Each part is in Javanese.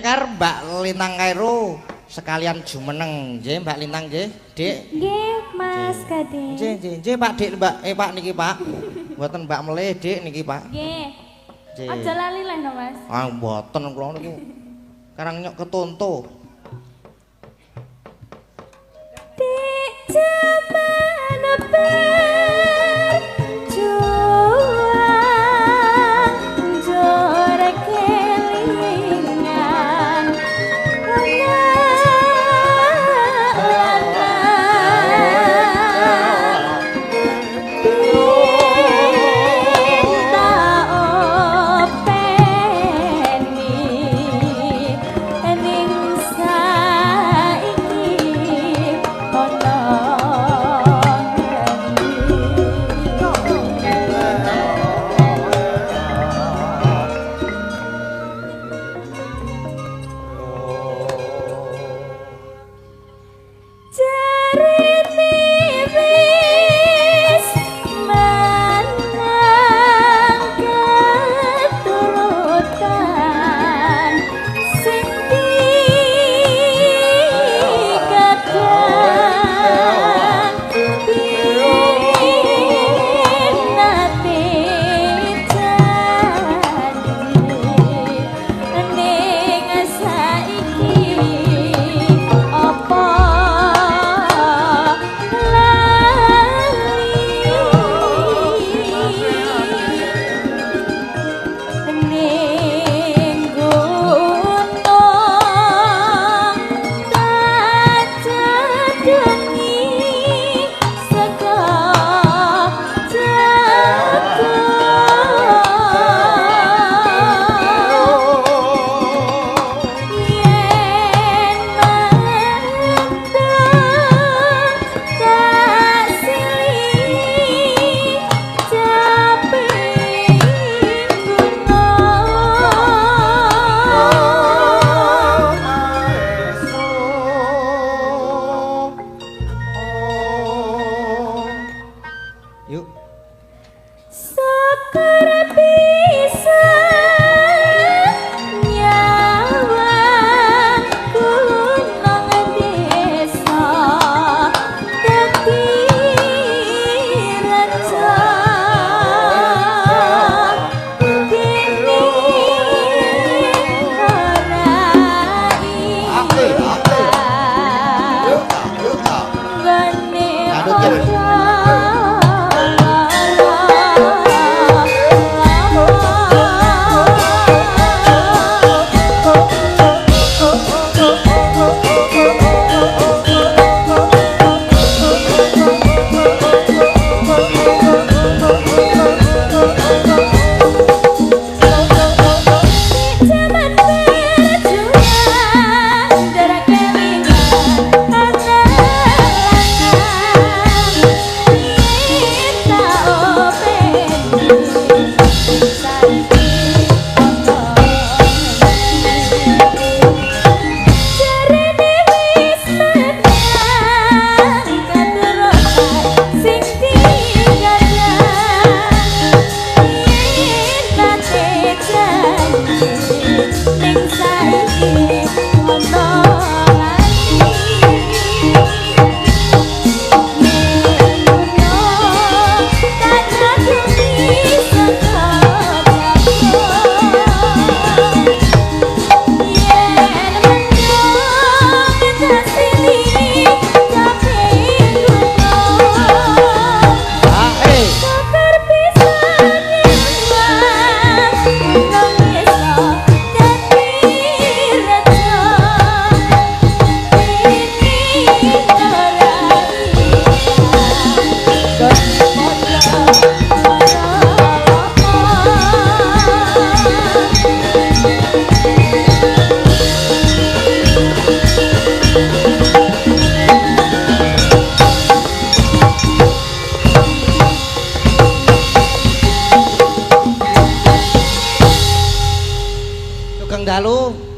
karo Mbak Lintang Kairo sekalian jumeneng nggih Mbak Lintang nggih, Dik. Nggih, Mas Kade. Nggih, Pak Dik, Mbak. Pak niki, Pak. Mboten Mbak Melih, Dik niki, Pak. Nggih. Nggih. Aja lali leh no, Mas. Ah, mboten kula niku. Karang nyok ketonto. Dik jaman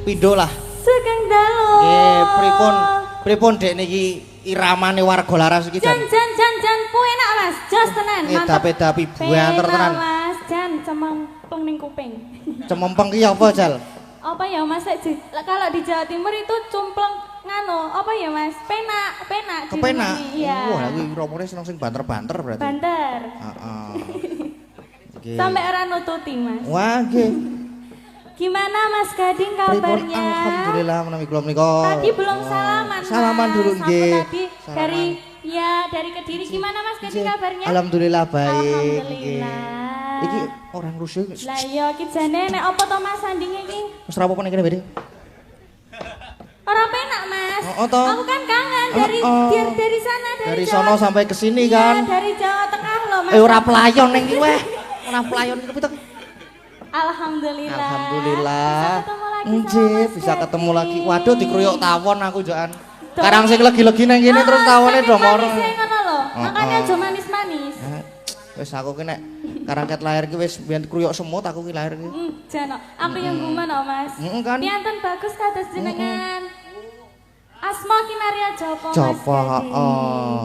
pindho lah. Sugeng dalu. Nggih, pripun Dek niki iramane warga laras iki jan pu enak Mas, jos tenan. Edapi buanter tenan. Mas, jan cemempeng ning kuping. Cemempeng ki apa, Jal? Apa ya Mas? Kalau di Jawa Timur itu cumpleng ngano, apa ya Mas? Penak. Kepenak. Iya. Wah, kuwi romone seneng sing banter-banter berarti. Banter. Heeh. Nggih. Sampai ora nututi Mas. Wah, nggih. Gimana Mas Gading Pripun? kabarnya? Alhamdulillah menawi kula menika. Tadi belum salaman. Salaman Mas. dulu Aku nggih. Tadi dari Kediri gimana Mas Gading Nggih. kabarnya? Alhamdulillah baik. Alhamdulillah. Iki orang rusuh. Lah iya iki jane nek apa to Mas sandinge iki? Wis rapopo nek kene Bede? Ora penak Mas. Oh, toh. Aku kan kangen dari sana Dari Jawa. sono sampai ke sini Iya, kan. dari Jawa Tengah loh Mas. Ora pelayon ning iki weh. Ora pelayon iki pitok. Alhamdulillah. Alhamdulillah. Bisa ketemu lagi sama Nggih, Mas bisa ketemu Gading. lagi. Waduh dikruyuk tawon aku jokan. Tuh. Karang sing legi-legi nang kene terus tawone do moro. Manis ngono lho. Makanya Oh. aja manis-manis. Wis aku ki nek karangket lahir ki wis biyen kruyuk semut aku ki lahir ki. Jano, aku yang guman oh Mas. Kan. Piantun bagus kados jenengan. Asma Kinaria Jopo Mas Copo, Gading. heeh.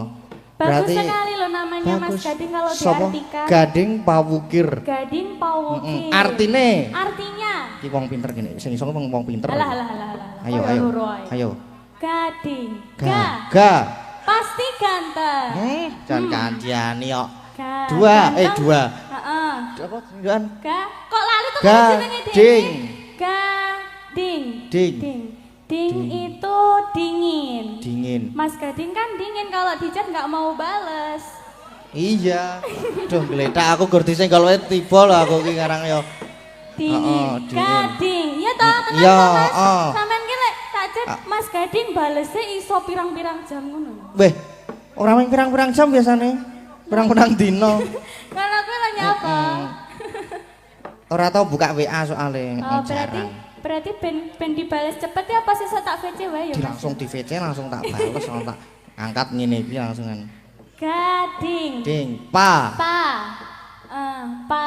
Bagus Berarti sekali loh namanya Mas bagus. Gading kalau Sopo? diartikan. Gading Pawukir. Gading Pawukir. Artine Artinya. ki wong pinter gini. Sing iso wong pinter. Alah. Ayo, Koyo ayo. loro ae. Ayo. Gading. Ga. Pasti ganteng. Jan kandiani kok. Ganteng. Dua. Heeh. Apa jenengan? Kok lali tuh Gading. jenenge Dewi? Gading. Ding. Ding itu dingin. Dingin. Mas Gading kan dingin kalau di chat nggak mau bales. Iya. Duh geletak aku gur disenggol wae tiba lho aku ki ngarang yo. Dingin. Dingin. Gading. Ya toh, kenapa Iya, Mas? heeh. Sampean ki lek tak chat Mas Gading balesnya iso pirang-pirang jam ngono. Weh, ora main pirang-pirang jam biasane. Pirang-pirang dino. Kan aku lah nyapa. Ora tau buka WA soalnya. Oh, jarang. berarti ben dibales cepet ya pas iso tak VC wae ya Di Mas. langsung di VC langsung tak bales langsung tak angkat ngene iki langsungan. Gading. Ding, pa. Pa.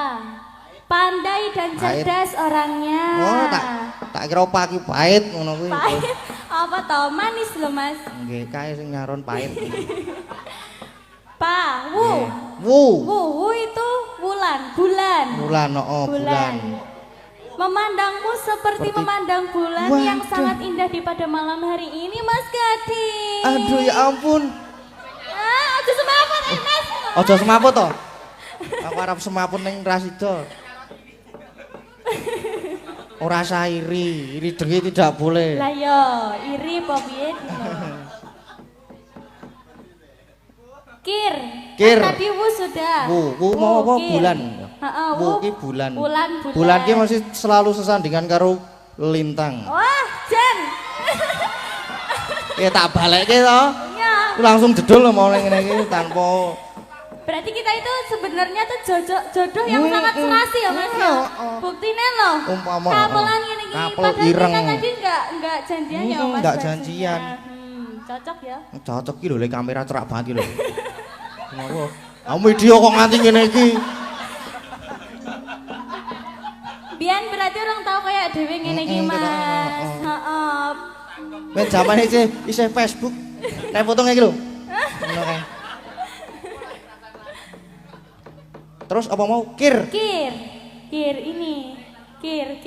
Pandai dan Pahit. cerdas orangnya. Oh, tak kira pa ki pahit ngono kuwi. Pahit. Apa toh? Manis loh Mas. Nggih, kae sing nyaron pahit. Pa. Wu. Wu itu bulan. Bulan, oh bulan. Memandangmu seperti memandang bulan yang Waduh. sangat indah di pada malam hari ini Mas Gading. Aduh ya ampun. Aja semaput Mas. Aja semaput to. Aku arep semaput ning Rasida. Ora sah iri dengki tidak boleh. Lah yo, iri apa piye? Kir. Kir. Kan tadi wu sudah. Wu mau apa kir. bulan. Heeh, Wu ki bulan. Bulan. Bulan ki masih selalu sesandingan karo lintang. Wah, Jen. Ya tak balekke to. Ya. Langsung jedul mau ning ngene iki tanpa Berarti kita itu sebenarnya tuh jodoh yang sangat serasi ya Mas ya. Buktinya loh. Umpama, Kapelan ini kapel padahal ireng. kita tadi enggak janjian ya Mas. Enggak Bajingan. janjian. Cocok ya. cocok ki lho le kamera cerak banget ki lho. Ngono. Ah media kok nganti ngene iki. Biyen berarti orang tahu kayak dhewe ngene iki Mas. Heeh. Wis jamane isih Facebook. Nek foto ngene iki lho. Ngono kae. Terus apa mau kir? Kir ini. Kir.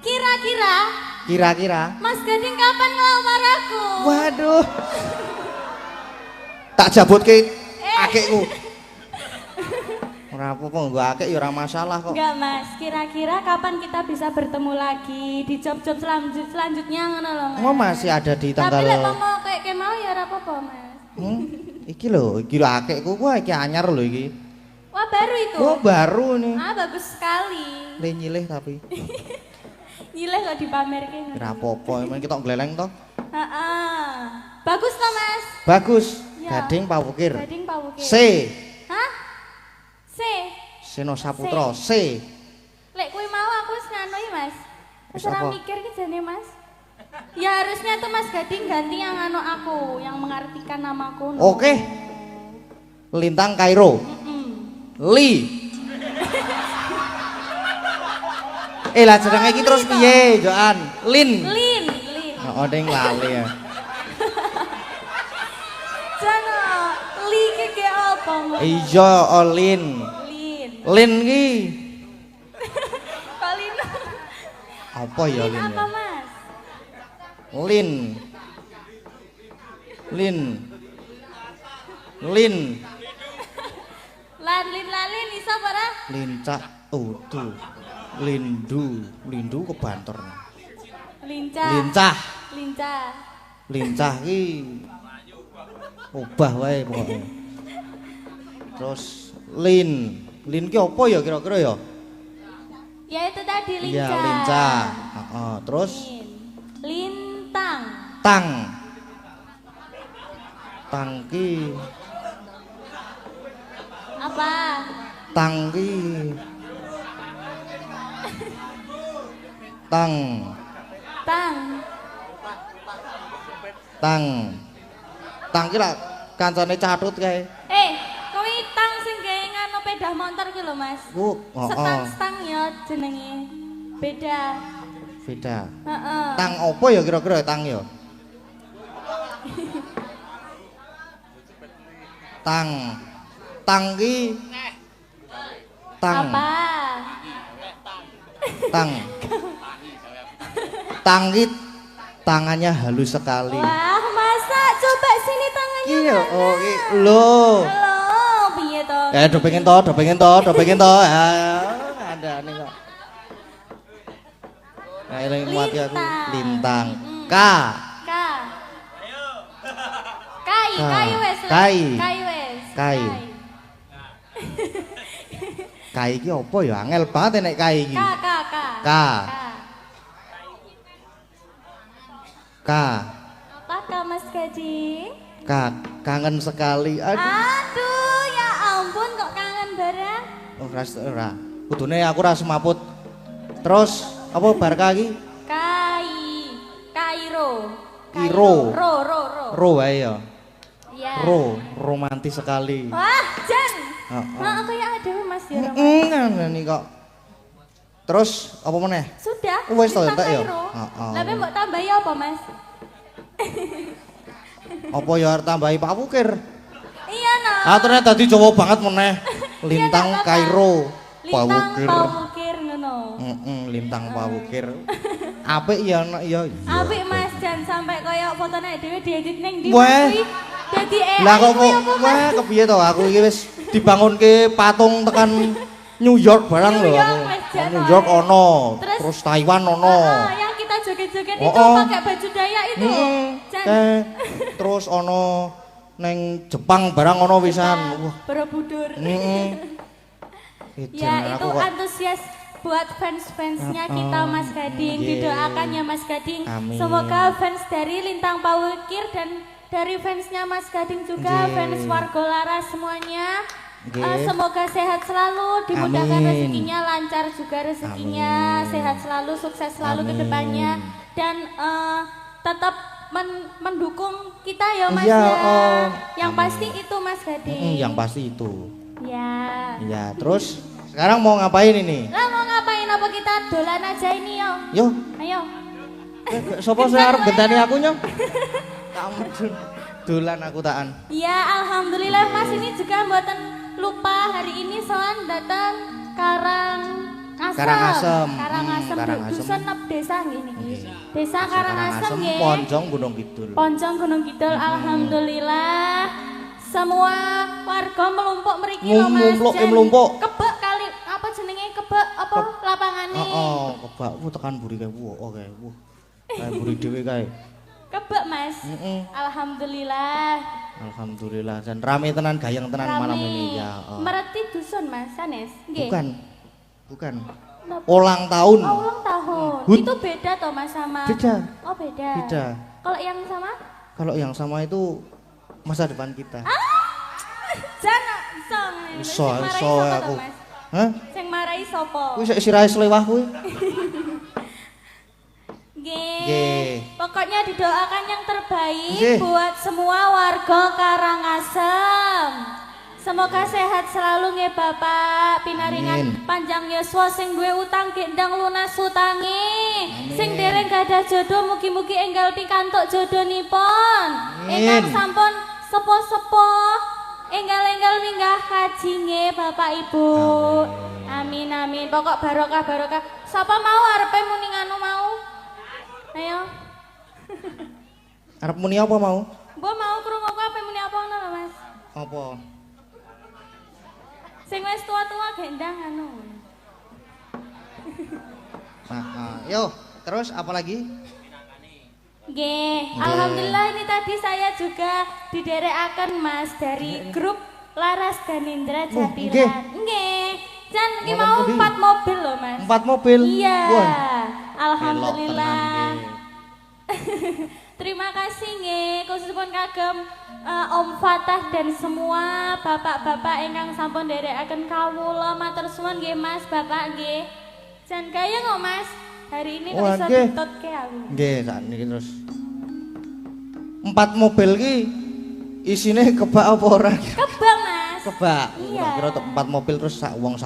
Kira-kira Kira-kira. Mas Gading kapan ngelamar aku? Waduh. Tak jabutke akekku. Ora apa-apa nggo akek ya ora masalah kok. Enggak Mas, kira-kira kapan kita bisa bertemu lagi di job-job selanjutnya ngono lho Mas. Oh masih ada di tanggal. Tapi lek mau kayak mau ya ora apa-apa Mas. Iki lho akekku wah iki anyar lho iki. Wah baru itu. Oh baru nih. Bagus sekali. Le nyilih tapi. Nyileh kok dipamerke ngono. Ora apa-apa, emang kita gleleng toh. Heeh. Bagus toh Mas? Bagus. Ya. Gading Pawukir. Gading Pawukir. C. Hah? C. Seno Saputra. C. Lek kuwi mau aku wis nganu iki Mas. Wis Wis ora apa? mikir ki jane Mas. Ya harusnya tuh Mas Gading ganti yang anu aku, yang mengartikan namaku. No. Oke. Lintang Kairo. Li. Lah jenenge iki terus piye, Joan? Lin. Lin. Oh, ding lali ya. Jano, li ki apa Mas? Iya, oh, Lin. Lin. Lin ki. Kalin. Apa ya Lin Lin apa, ya? Mas? Lin. Lin. Lin. Lin lalin iso apa ora? Lincah. Oh, tuh. Lindu. Lindu ke banter. Lincah. Lincah. Lincah. Lincah ki obah wae pokoknya. Terus Lin. Lin ki apa ya kira-kira ya? Ya itu tadi lincah. Iya, lincah. Heeh, terus Lin. Lintang. tang. Tangki. Apa? Tangki. Tang. Tang. Tang. Tang ki lak kancane catut kae. Kuwi tang sing gawe ngano pedah motor ki lho, Mas. Ku, Stang ya jenenge. Beda. Beda. Heeh. Tang opo ya kira-kira tang ya? Tang. Tang ki tang. Apa? Tang. Tang ki tangannya halus sekali. Wah, masa coba sini tangannya. Iya, mana? oh ki lho. Halo, piye to? Do pengen to, do pengen to, do pengen to. Ada nih kok. Nah, ini mati aku. Lintang. K. K. Kai, Ka. kai wes. Kai. Kai wes. Kai. Kai iki apa ya? Angel banget nek kai iki. K. K. K. Apakah Mas Gading? K. Kangen sekali. Aduh, ya ampun kok kangen bareng. Oh, ora. Kudune aku ora semaput. Terus apa bar iki? Kairo. Iro. Ro. Ro wae ya. Iya. Ro, romantis sekali. Wah, Jan. Heeh. Nah, kayak ada Mas ya. Ngene kok. Terus apa meneh? Sudah. Wes to, bintang entek ya? Kairo. Heeh. Lah mbok tambahi apa, Mas? Apa ya arep tambahi Pak Wukir? Iya, nah. Ah ternyata dadi Jawa banget meneh. Lintang Iya, nak, Kairo. Pak Lintang Wukir. Pawukir ngono. Lintang Pak Wukir. Apik ya anak ya. Apik Mas Jan sampai kaya fotone dhewe diedit ning ndi. Weh. Dadi AI. Lah kok kuwi apa, Mas? wah kepiye to aku iki wis dibangunke patung tekan New York barang New lho York, aku. Mas Jan, New York wae. ono, Terus- terus Taiwan ono. Yang kita joget-joget Oh, itu oh. pakai baju Dayak itu. Jan. Terus ono neng Jepang barang ono pisan. Wah. Borobudur. Ijen, Ya itu aku kok- antusias buat fans-fansnya kita Mas Gading. Iya. Didoakan ya Mas Gading. Amin. Semoga fans dari Lintang Pawukir dan dari fansnya Mas Gading juga, Iya. fans Warga Laras semuanya. Iya. Semoga sehat selalu, dimudahkan Amin. rezekinya, lancar juga rezekinya, Amin. sehat selalu, sukses selalu ke Amin. depannya. Dan tetap mendukung kita ya Mas Iya, ya. oh. Yang Amin. pasti itu Mas Gading. Yang pasti itu. Ya. Ya, terus sekarang mau ngapain ini? Lah mau ngapain apa kita dolan aja ini yo? Yo, Ayo. sopo sing arep genteni aku nyong? Kamu dolan aku taan. Ya alhamdulillah Mas ini juga mboten lupa hari ini soan datang Karangasem. Karangasem. Karangasem. Karangasem. Dusun nep desa ngene iki. Desa Karangasem nggih. Ponjong Gunung Kidul. Poncong Gunung Kidul alhamdulillah. Semua warga melumpuk mriki lho Mas. Melumpuk, Jan. melumpuk. Kebek kali apa jenenge kebek apa lapangane? Heeh, kebak tekan buri kae. Wah, oke. Wah. Kae buri dhewe kae. Kebek Mas. Alhamdulillah. Alhamdulillah. Dan rame tenan gayeng tenan malam ini ya. Mereti dusun Mas Sanes. Nggih. Bukan. Bukan. Napa? Ulang tahun. Oh, ulang tahun. Hut. Itu beda toh Mas sama? Beda. Oh beda. Beda. Kalau yang sama? Kalau yang sama itu masa depan kita. Jana song. Iso, Sing marai iso sapa toh, aku. Mas? Hah? Sing marai sapa? Kuwi sik sirahe slewah kuwi. Nggih. Nggih. Pokoknya didoakan yang terbaik Nggih. buat semua warga Karangasem. Semoga sehat selalu nggih Bapak, pinaringan Amin. panjang yuswa sing duwe utang gendang lunas utange. Sing dereng gadah jodoh mugi-mugi enggal pikantuk jodhonipun. Amin. Ingkang sampun sepuh-sepuh enggal-enggal minggah haji nggih Bapak Ibu. Amin amin. Pokok barokah Sapa mau arepe muni nganu mau? Ayo. Arep muni apa mau? Mbok mau krungu apa muni apa ngono lho, Mas? Apa? Sing wis tua-tua gendang anu. Yo, terus apa lagi? Nggih, alhamdulillah ini tadi saya juga diderekaken Mas dari grup Laras Ganindra Jatilan. Nggih. Jan iki mau 4 mobil loh, Mas. 4 mobil. Iya. Wah. Alhamdulillah. Terima kasih nggih, khususipun kagem Om Fatah dan semua bapak-bapak ingkang sampun nderekaken kawula. Matur suwun nggih Mas, Bapak nggih. Jan kaya kok Mas. Hari ini kok iso ditutke aku. Nggih, sakniki terus. 4 mobil ki isine kebak apa ora? Kebak, Mas. Kebak. Iya. Kira 4 mobil terus sak wong.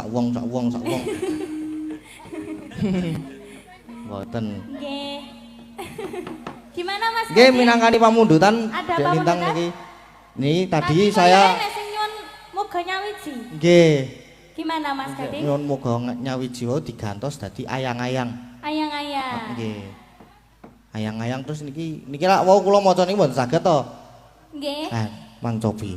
Mboten. Nggih. Gimana Mas? Nggih, minangkani pamundutan Ada Dek Lintang pamundutan? niki. Nih tadi saya sing nyuwun muga nyawiji. nggih. Gimana Mas Gading? Nyuwun muga nyawiji wae digantos dadi ayang-ayang. Ayang-ayang. Nggih. Ayang-ayang terus niki lak wau kula maca niki mboten saged to. Nggih. Mang cobi.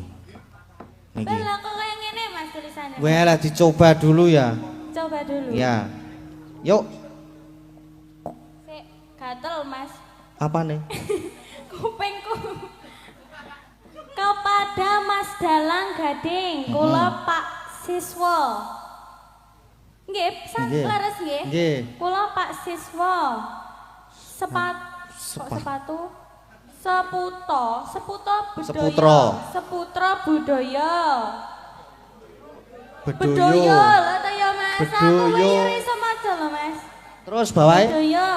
Niki. Bala kok kaya ngene Mas tulisannya. Wah, lah dicoba dulu ya. Coba dulu. Ya. Yuk, Sik, gatel Mas. apa nih? Kupingku. Kepada Mas Dalang Gading, kula Pak Siswa. Nggih, Nggih. laras nggih. Nggih. Kula Pak Siswa. Sepatu. Seputra budaya. Bedoyo lho ta ya Mas. Aku Bedoyo. wae iso maca lho Mas. Terus bawahe Bedoyo.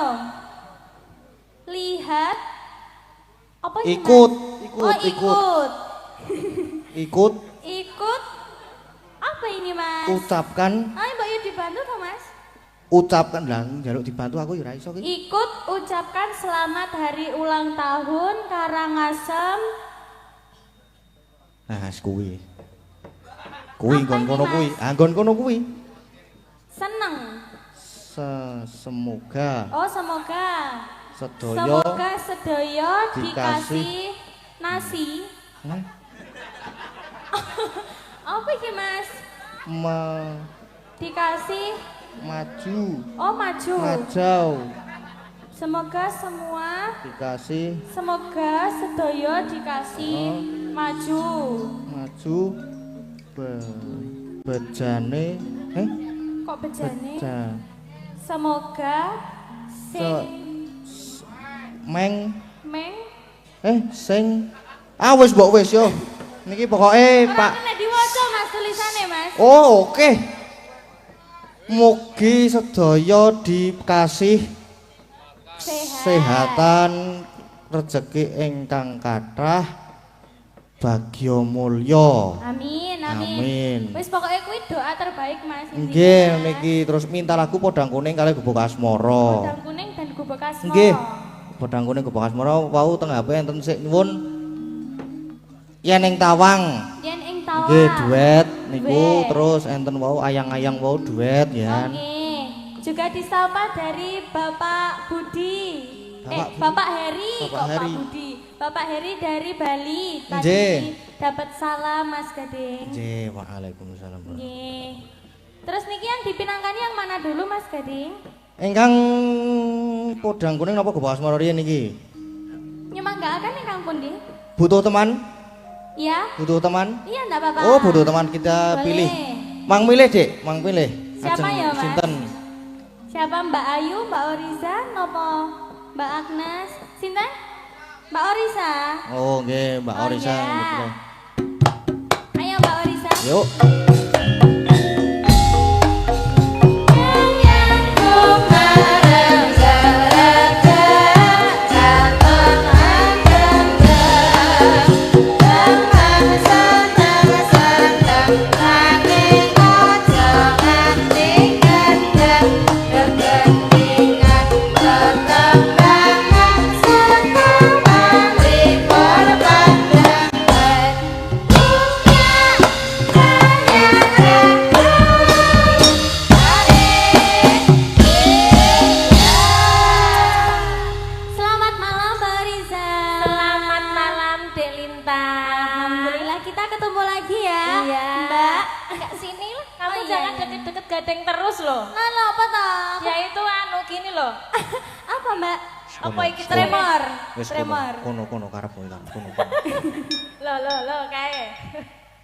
Lihat apa ini, ikut, Mas? Oh, ikut ikut apa ini Mas? ucapkan, Ayo Mbak Yu dibantu toh Mas? ucapkan lah njaluk dibantu aku ya ora iso ki. Ikut ucapkan selamat hari ulang tahun Karangasem. Nah, kuwi. Kuwi Apa nggon ini, kono Mas? kuwi. Anggon kono kuwi. Seneng. Semoga Oh, semoga. sedaya Semoga sedaya dikasih dikasih nasi. Hah? Apa iki Mas? Dikasih maju. oh maju. Majau Semoga semua dikasih sedaya dikasih maju. Bejane Kok bejane? beja Semoga sing meng sing wis mbok wis yo niki pokoke ora Pak. kena diwaca Mas tulisane Mas. Oh, oke. Mugi sedaya dikasih sehatan rezeki ingkang kathah bagya mulya. Amin. Amin. Wis pokoke kuwi doa terbaik Mas. Nggih, niki terus minta lagu Podang Kuning kali Gubuk Asmara. Podang kuning dan gubuk asmara. Nggih. Podang Kuning Gubuk Asmara wau teng HP enten sik nyuwun yen ing Tawang. Yen ing Tawang. Nggih, duet niku Duet. terus enten wau ayang-ayang wau duet ya. Oke. Juga disapa dari Bapak Budi. Bapak Heri, Bapak kok Heri. Pak Budi. Bapak Heri dari Bali. Tadi Nggih. dapat salam Mas Gading. Nggih, waalaikumsalam. Nggih. Terus niki yang dipinangkani yang mana dulu Mas Gading? Ingkang Podang Kuning napa Gubuk Asmara riyen niki? Nyemanggaaken ingkang pundi? Butuh teman? Ya? Butuh teman? Iya enggak apa-apa. Oh, butuh teman kita Boleh. pilih. Mang milih, Dik, mang pilih. Siapa Ajeng ya, Mas? sinten? Siapa Mbak Ayu, Mbak Oriza, nopo Mbak Agnes? Sinten? Mbak Oriza. Oh, nggih, Mbak Oh, Orisa. iya. Betul. Ayo Mbak Oriza. Yuk. Thank Enggak sini lah. Kamu Oh, iya, jangan iya. deket-deket gading terus loh. Lah apa toh? Ya itu anu gini loh. Apa, Mbak? Apa iki Kono. tremor? Wis Tremor. kono karepmu kan kono. Lo kae.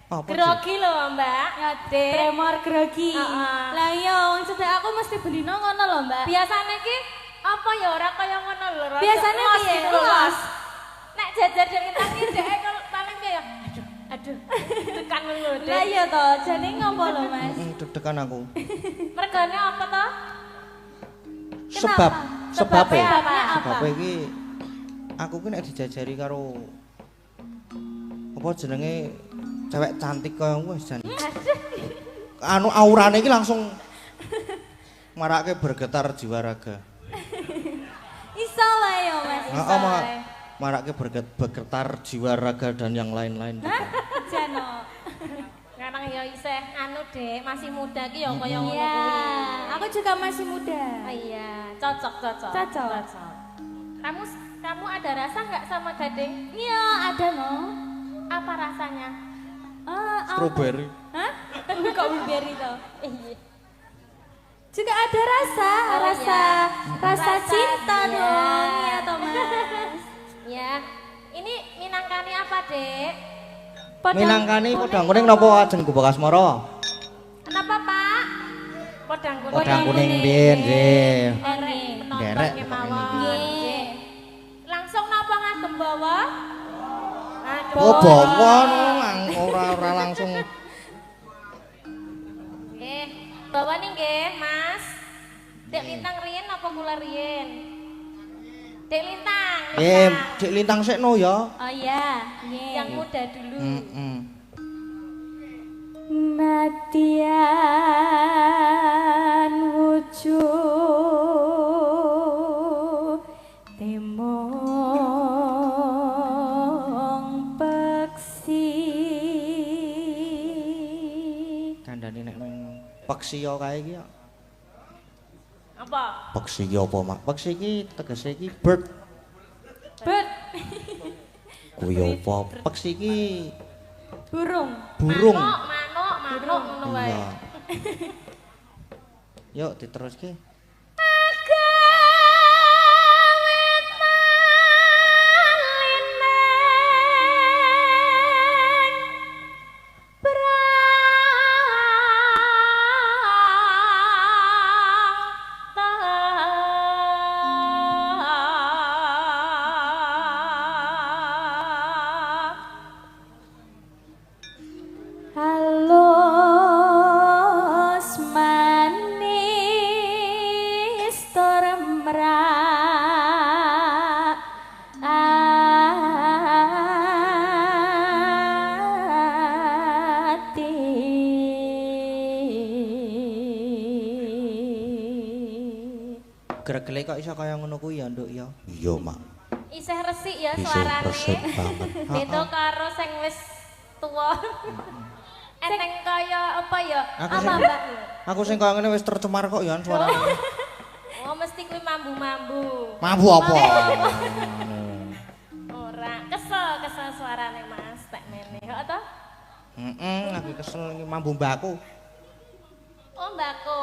Apa sih? Grogi loh, Mbak. Ya, tremor grogi. Heeh. Lah iya wong cedek aku mesti belino ngono lho, Mbak. Biasanya ki apa ya ora kaya ngono lho. rada Biasanya los piye? gitu lho, Los. Los. Nek jajar dari tangi dhek kalau paling kayak aduh. Tekan ngono Lah deh. iya toh, jane ngopo lho, Mas? Deg-degan aku. Mergane apa toh? Sebab Sebabnya sebabnya apa? sebab iki aku ki nek dijajari karo apa jenenge cewek cantik kaya wis jan. Anu aurane iki langsung marake bergetar jiwa raga. Iso wae yo, Mas. Heeh, marake bergetar jiwa raga dan yang lain-lain. Jano. Karena ya isih anu Dek, masih muda ki ya kaya ngono Iya, kuwi. aku juga masih muda. Oh iya, cocok. Cocok. Kamu ada rasa nggak sama gading? Iya, ada no. Apa rasanya? Strawberry. Hah? Kok blueberry toh? Iya. Juga ada rasa, Oh, rasa iya. rasa cinta iya. dong, ya Thomas. Ya, ini minangkani apa Dek? Minangkani podang kuning napa ajeng Gubuk Asmara? Kenapa Pak? Podang kuning. Podang kuning biyen nggih. Derek penonton Derek kemawon. pokoknya. Nggih. Langsung napa ngagem bawa? Aduh. Oh bawon ora langsung. Bawa nih nggih, Mas. Dek Lintang riyen apa kula riyen? Dek Lintang. Cik lintang sekno ya. Oh iya, nggih. Yang muda dulu. Nadian wujud temong peksi. Kandhane nek nang peksi yo kae iki ya. Apa? Peksi ki apa, Mak? Peksi ki tegese iki bird. Bet Kuwi apa? Peksi ki burung. burung. Manuk ngono wae. Iya. Yuk diteruske. Halus manis tur merak ati. Gregele kok iso kaya ngono kuwi ya, Nduk ya? Iya, Mak. Isih resik ya Isih suarane. resik banget. Beda karo sing wis tuwa. Eneng kaya apa ya? Aku Apa sing- Mbak? Aku sing kaya ngene wis tercemar kok ya suarane. Oh, mesti kuwi mambu-mambu. Mampu apa? Ora, kesel suarane Mas, tak mene. Kok to? Aku kesel iki mambu mbakku. Oh, mbako.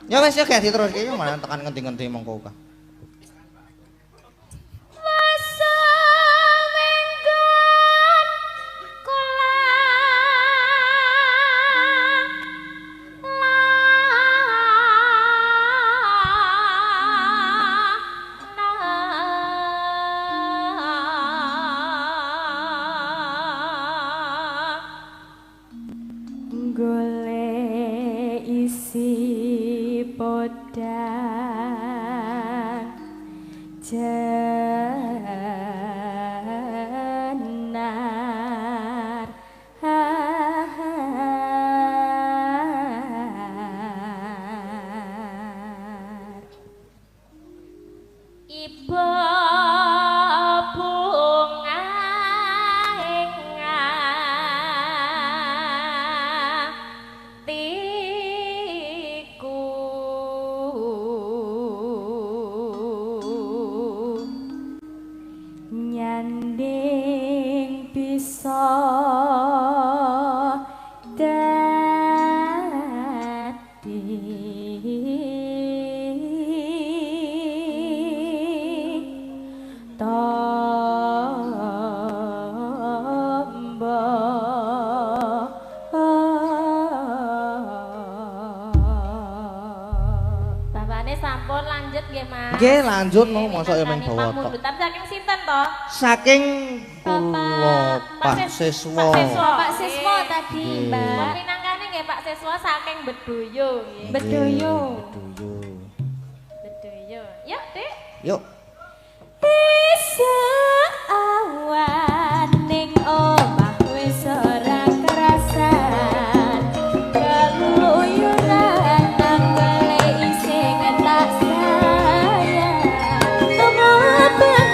Ya wis ya gak diteruske yo malah tekan ngendi-ngendi mengko ka. Masa menggon kula Golek isi podang jenar iba bunga tiku nyanding bisa nggih, Mas. Nggih, lanjut no, mosok ya mung bawa tok. Pamundutan saking sinten to? Saking kula Pak Siswa. Pak Siswa tadi, Nggih. Mbak. Pinangkane nggih Pak Siswa saking Bedoyo nggih. Bedoyo. Bedoyo. Bedoyo. Yuk, Dik. Yuk. Bisa awan ning omah wis ora kerasan keluyuran nang bale isih tak sayang ngopeng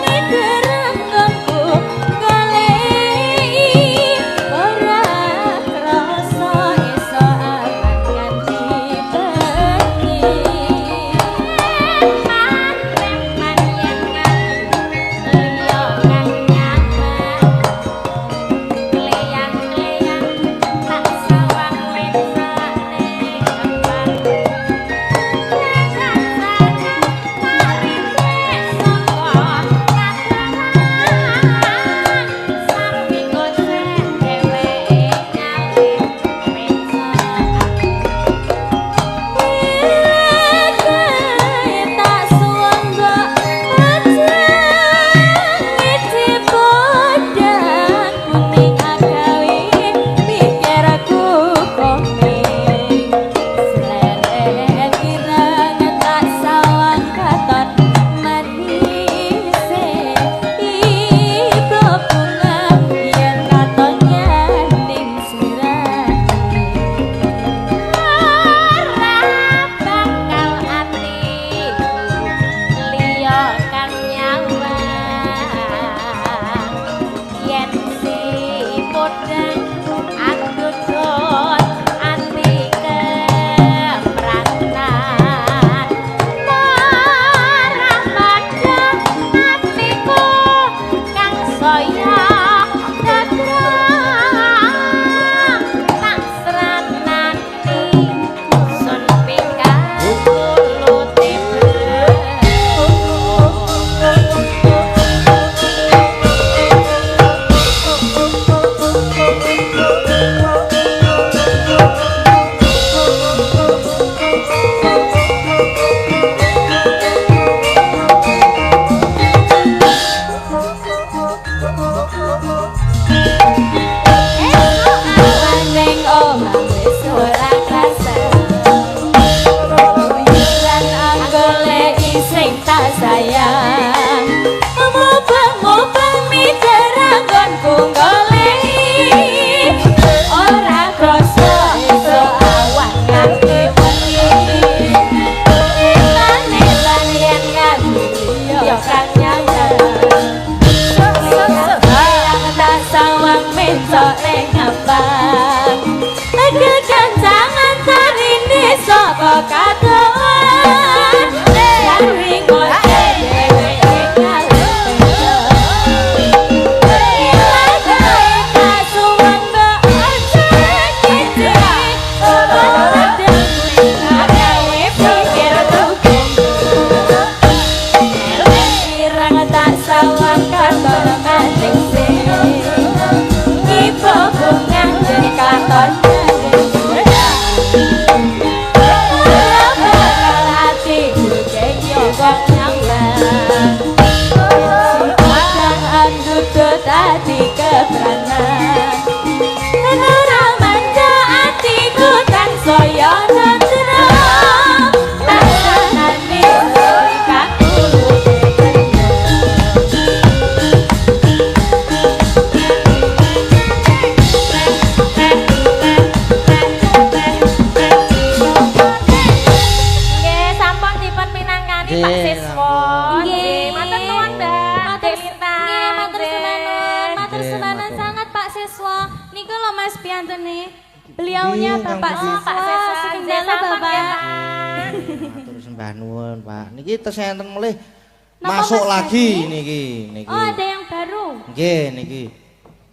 miderangku goleki ora krasa iso awan nganti bengi Beliaunya Bapak Siswa, Sugeng Bapak. Matur sembah nuwun, Pak. Niki tesenten mulih masuk lagi niki. Oh, ada yang baru. Nggih, niki.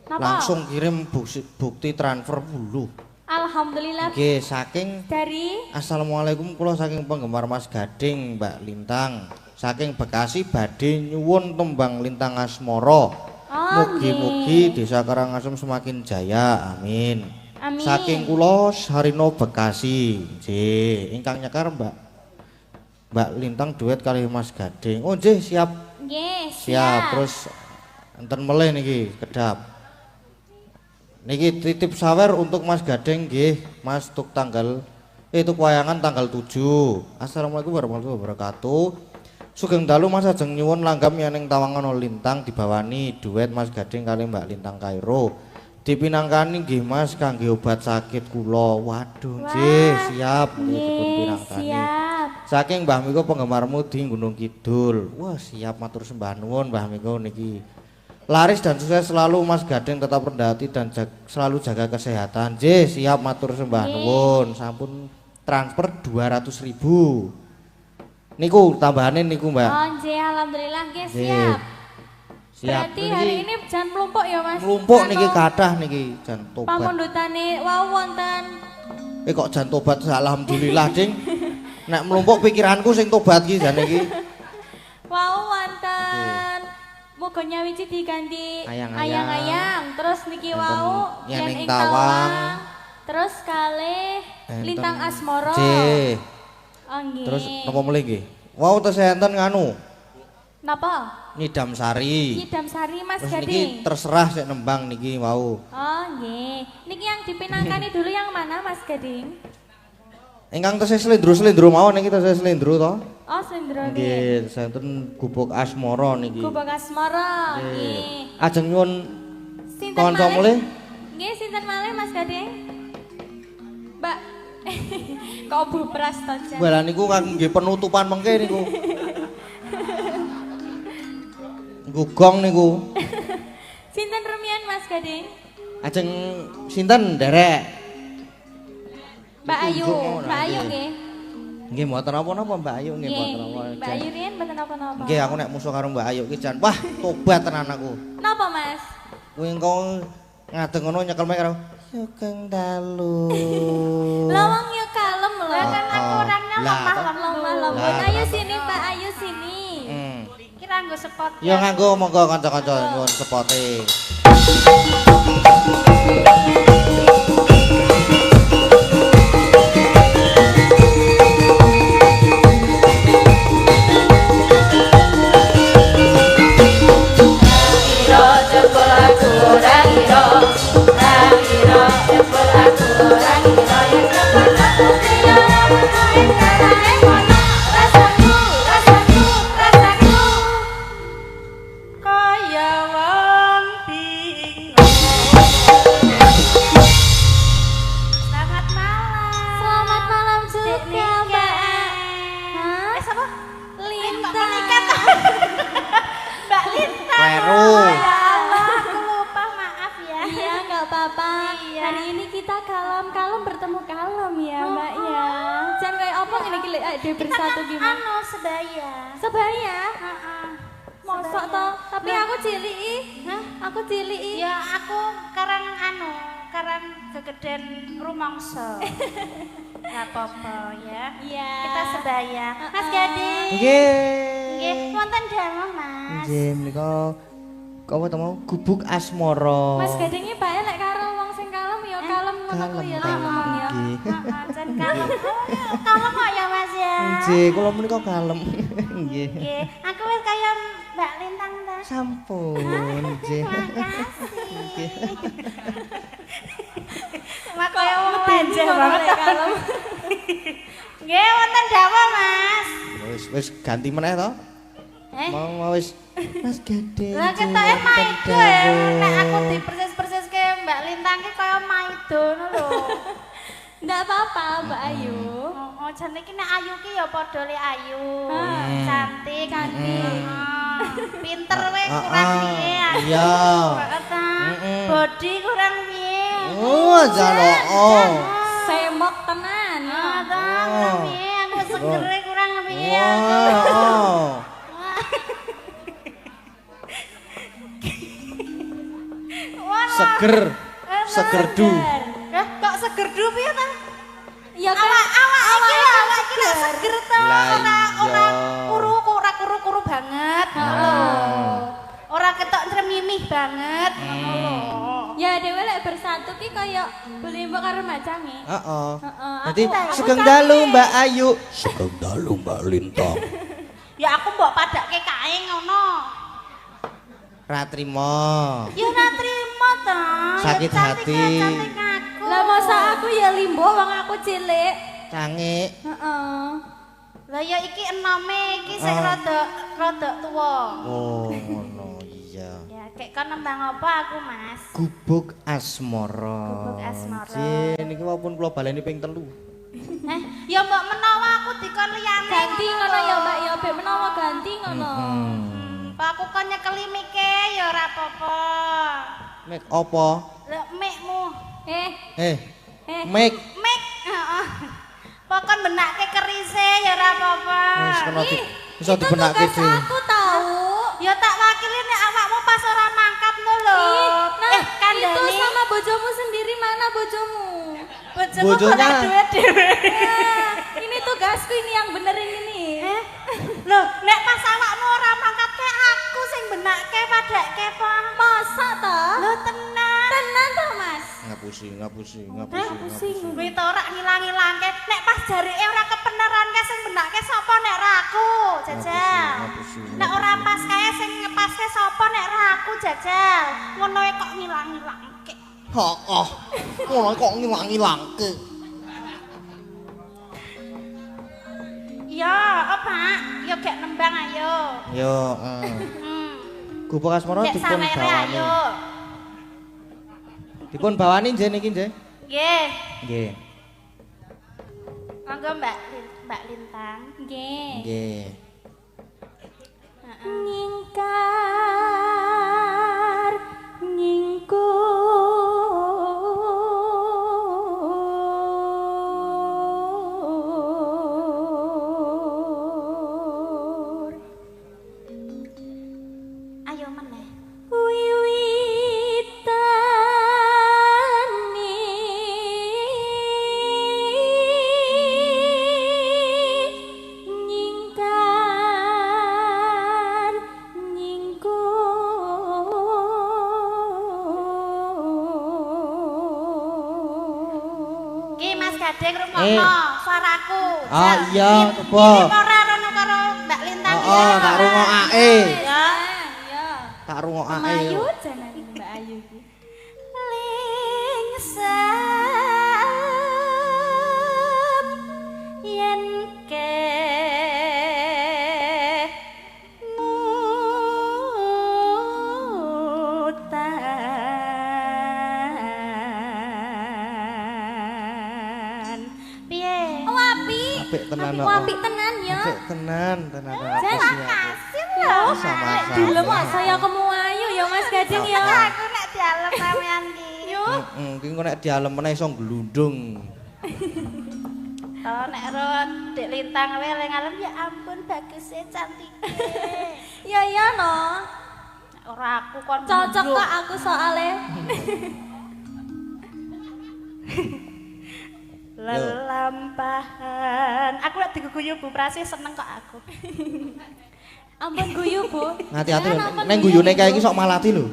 Langsung kirim bukti transfer dulu. Alhamdulillah. Nggih, saking dari Assalamualaikum, kula saking penggemar Mas Gading, Mbak Lintang. Saking Bekasi badhe nyuwun tembang Lintang Asmara. Mugi-mugi Desa Karangasem semakin jaya. Amin. Amin. Saking kula Sarino Bekasi. Nggih, ingkang nyekar Mbak Mbak Lintang duet kali Mas Gading. Oh nggih, siap. Nggih, Siap. Terus enten melih niki kedap. Niki titip sawer untuk Mas Gading nggih, Mas tuk tanggal itu wayangan tanggal 7. Assalamualaikum warahmatullahi wabarakatuh. Sugeng dalu Mas ajeng nyuwun langgam yaning tawangan Lintang dibawani duet Mas Gading kali Mbak Lintang Kairo. Dipinangkani nggih Mas kangge obat sakit kula. Waduh, nggih, siap nggih dipun pinangkani. Siap. Saking Mbah Miko penggemarmu di Gunung Kidul. Wah, siap matur sembah nuwun Mbah Miko niki. Laris dan sukses selalu Mas Gading tetap rendah hati dan selalu jaga kesehatan. Nggih, siap matur sembah nuwun. Sampun transfer 200.000. Niku tambahane niku, Mbak. Oh, nggih, alhamdulillah nggih siap. Siap. Berarti hari ini jan mlumpuk ya, Mas? Mlumpuk niki kathah niki jan tobat. Pamundhutane wau wonten. Kok jan tobat alhamdulillah, Ding. Nek mlumpuk pikiranku sing tobat ki jane iki. Wau wonten. Muga nyawiji diganti Ayang-ayang. ayang-ayang. Terus niki Enten wau Yening ing Tawang. Terus kalih Enten Lintang Asmara. Nggih. Oh nggih. Terus napa melih nggih? Wau tesih enten nganu. Napa? Nyidam Sari. Nyidam Sari Mas Terus niki Gading. terserah sik nembang niki wau. Oh nggih. Niki yang dipinangkani dulu yang mana Mas Gading? Ingkang tesih slendro-slendro mawon niki tesih slendro to. Oh Sendro nggih. Nggih, senten gubuk asmara niki. Gubuk Asmara nggih. Ajeng nyuwun Sinten kanca malih? mulih. Nggih, sinten malih Mas Gading? Mbak. Kok bupras to, Jan? Wala niku kangge penutupan mengke niku. Gugong niku. Sinten rumiyin Mas Gading? Ajeng sinten nderek? Mbak Ayu, Mbak Ayu nggih. Nggih mboten napa-napa Mbak Ayu nggih mboten napa. Mbak Ayu riyen mboten napa-napa. Nggih aku nek musuh karo Mbak Ayu ki jan wah tobat tenan aku. Napa Mas? Kuwi engko ngadeg ngono nyekel mek karo Sugeng dalu. Lah wong yo kalem lho. Kan aku orangnya Lah, Lemah lembut. Lah, Ayo sini Mbak, ayo sini. Kira nggo spot. Ya nganggo monggo kanca-kanca nyuwun sepote. Kaya wong bingung. Selamat malam. Selamat malam juga Mbak. Hah? Siapa? Lintang. Mbak Lintang. Kleru. Ya Allah, aku lupa, maaf ya. Iya, nggak apa-apa. Iya. Hari ini kita kalem-kalem bertemu kalem ya, Mbak ya. Jangan kayak apa ini kita ada bersatu gimana? Anu sebaya. Sebaya. Heeh. Mosok toh, tapi aku cilik ih. Hah? Aku cilik ih. Ya aku karang gegeden rumangsa. Enggak apa-apa ya. Iya. Kita sebaya. Mas Gading. Nggih. Nggih, wonten dalem, Mas. Nggih menika apa to mau gubuk asmara. Mas Gadingnya bae lek karo wong sing kalem ya kalem ngono ku ya lah ngomong ya. Nggih. Heeh, jan kalem. Kalem kok ya, Mas ya. Nggih, kula menika kalem. Nggih. Nggih, aku wis kaya Mbak Lintang ta. Sampun, nggih. Makasih. Mak kaya wong Benjeh banget lek kalem. Nggih, wonten dawuh, Mas. Wis ganti meneh to? Mau wis Mas Gading. Lah ketoke maido ya, nek aku dipersis-persiske Mbak Lintang ki kaya maido ngono lho. Nggak apa-apa, Mbak Ayu. Oh, jane iki nek Ayu ki ya padha le Ayu. Cantik, Cantik. Pinter we kurang piye. Iya. Body kurang piye. Oh, jalo. Oh. Semok tenan. Kurang piye, aku segere kurang piye. Wow. Seger. Segerdu. Kok segerdu piye ta? Ya kan Awak iki lho seger to. Lah iya. Kuru banget. Ora ketok tremimih banget. ya dhewe lek bersatu ki kaya beli mbok karo Mbak Cangi. Heeh. Heeh. Dadi Aku sugeng Cangi. dalu Mbak Ayu. Sugeng dalu Mbak Lintang. Ya aku mbok padake kae ngono. Ra trimo. Ya ora trimo to. Sakit hati. Cantik aku. Lah masa aku ya limbo wong aku cilik. Canggih. Heeh. Lah ya iki enome iki sing rada tuwa. Oh, ngono iya. Ya kek kon nembang apa aku, Mas? Gubuk asmara. Gubuk asmara. Jen niki walaupun kula baleni ping 3. Ya mbok menawa aku dikon liyane. Ganti ngono ya Mbak ya bek menawa ganti ngono. Pak aku kon nyekeli mike ya ora apa-apa. Mek apa? Lah mikmu. Mek. Mik. Heeh. Pokon benakke kerise ya ora apa-apa. Wis kena iso dibenake Tugas dhewe. aku tahu. Ya tak wakili nek awakmu pas ora mangkat no lho. Nah, itu kandhani. sama bojomu sendiri mana bojomu? Bojomu Bojonya. golek duit dhewe. Ini tugasku ini yang benerin ini. Lho, nek pas awakmu ora mangkat ke aku sing benakke padake apa? Masa toh? Lho tenan. Tenan toh Mas? Ngapusi. Kuwi to ora ngilang-ilangke. Nek pas jarike ora kepeneran ke sing benakke sapa nek ora aku, Jajal. Ngapusi. Nek ora pas kae sing ngepaske sapa nek ora aku, Jajal. Ngono kok ngilang-ilangke. Heeh. Ngono kok ngilang-ilangke. Ya, apa? Ya gek nembang ayo. Yo, Gubuk asmara Gek dipun sawere bawani. ayo. Dipun bawani nggih niki nggih. Nggih. Nggih. Monggo Mbak Lintang. Nggih. Nggih. Nyingkar nyingkur. Ayo meneh. Wiwitane nyingkar nyingkur. Ki Mas Gading rungokno suaraku. Ah, iya, coba. Iki ora rono karo Mbak Lintang ya. Oh, tak rungokake. Ya. Ya. Tak rungokake. Ayu janan Mbak Ayu iki. Lingsep yen ke nutan. Piye? Oh, apik. Apik tenan kok. Apik tenan ya. Apik tenan aku Terima siap. kasih lho. Sama-sama. Dilem kok saya kamu ayu ya Mas Gading ya. Aku nek dialem sampean ki. Ki engko nek dialem meneh iso glundung. Oh nek ro Dik Lintang wae ngalem ya ampun bagusnya cantike. Ya ya no. Nek ora aku kon Cocok glundung. kok aku soalnya. Lelampahan. Aku lek diguyu Bu Prasi seneng kok aku. Ampun guyu, Bu. Hati-hati lho. Ampun Neng guyu, guyune kae iki Bu. sok malati lho.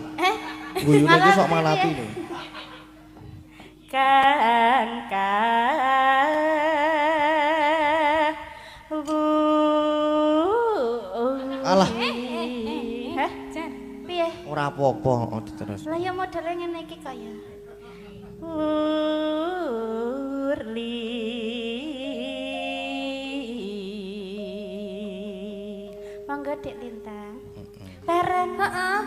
Guyune iki sok malati lho. Kan Alah, Hah? Jan. Piye? ora apa-apa kok diterus. Lah ya modele ngene iki kaya. Urli. Monggo Dik Lintang. Bareng. Heeh.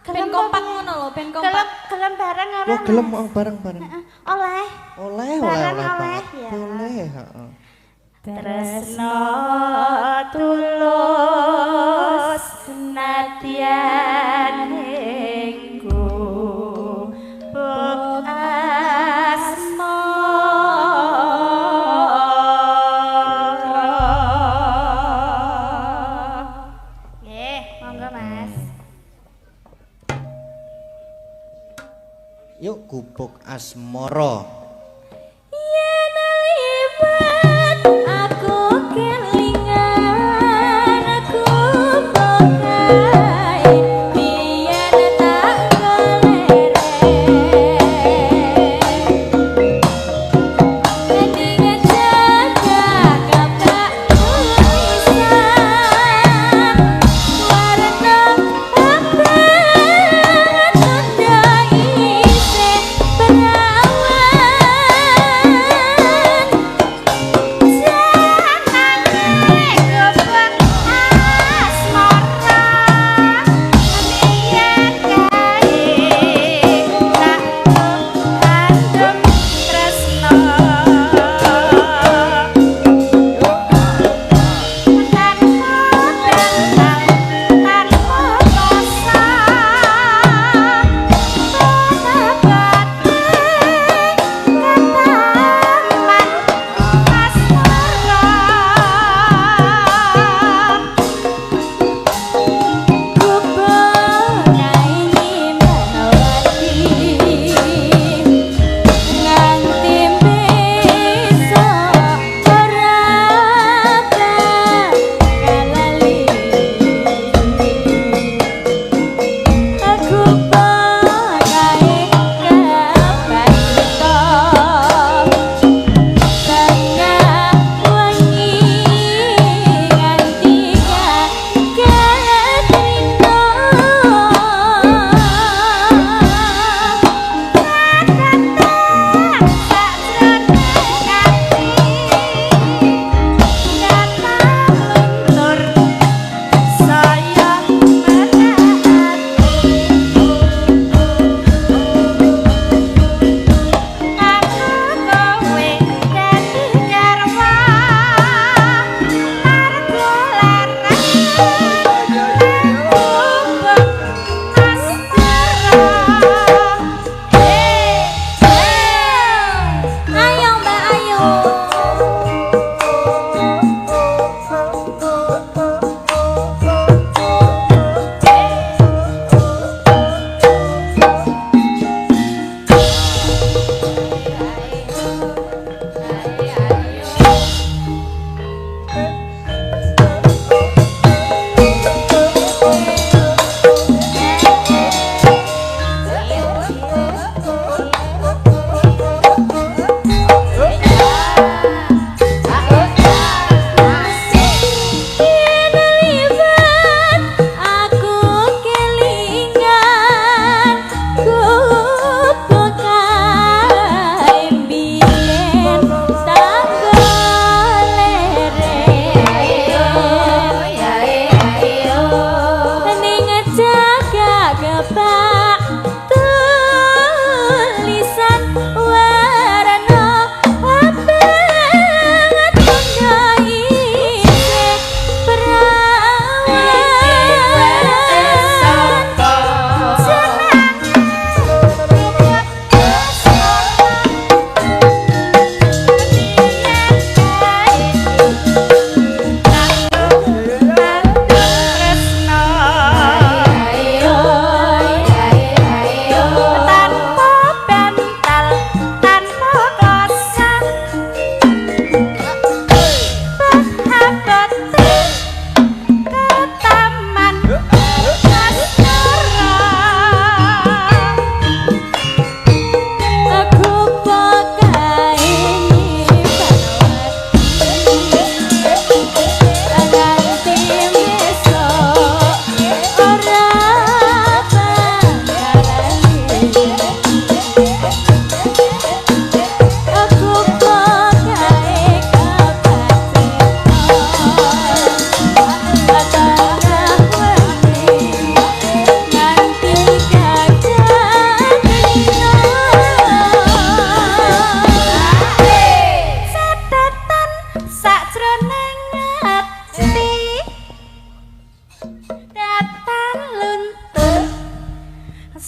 Gelem Ben kompak ngono lho, ben kompak. Gelem bareng ora? Wah, gelem bareng-bareng. Oleh. Oleh Bareng oleh, banget. ya. Boleh, heeh. Tresno tulus nadyan engko bok asmara. Nggih, monggo Mas. Yuk gubuk asmara. Yen libat aku kelingan aku pokai biyen tak golere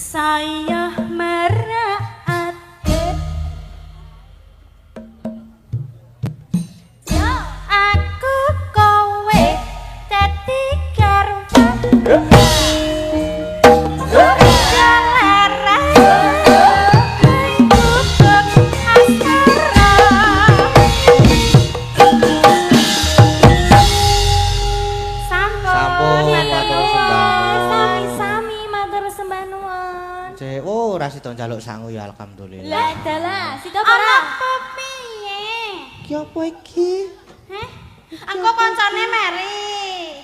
saya meraat yo aku kowe dadi garwan Sida njaluk sangu ya alhamdulillah. Lah dalah, sida ora apa piye? Ki apa iki? Heh? Aku kancane Mary.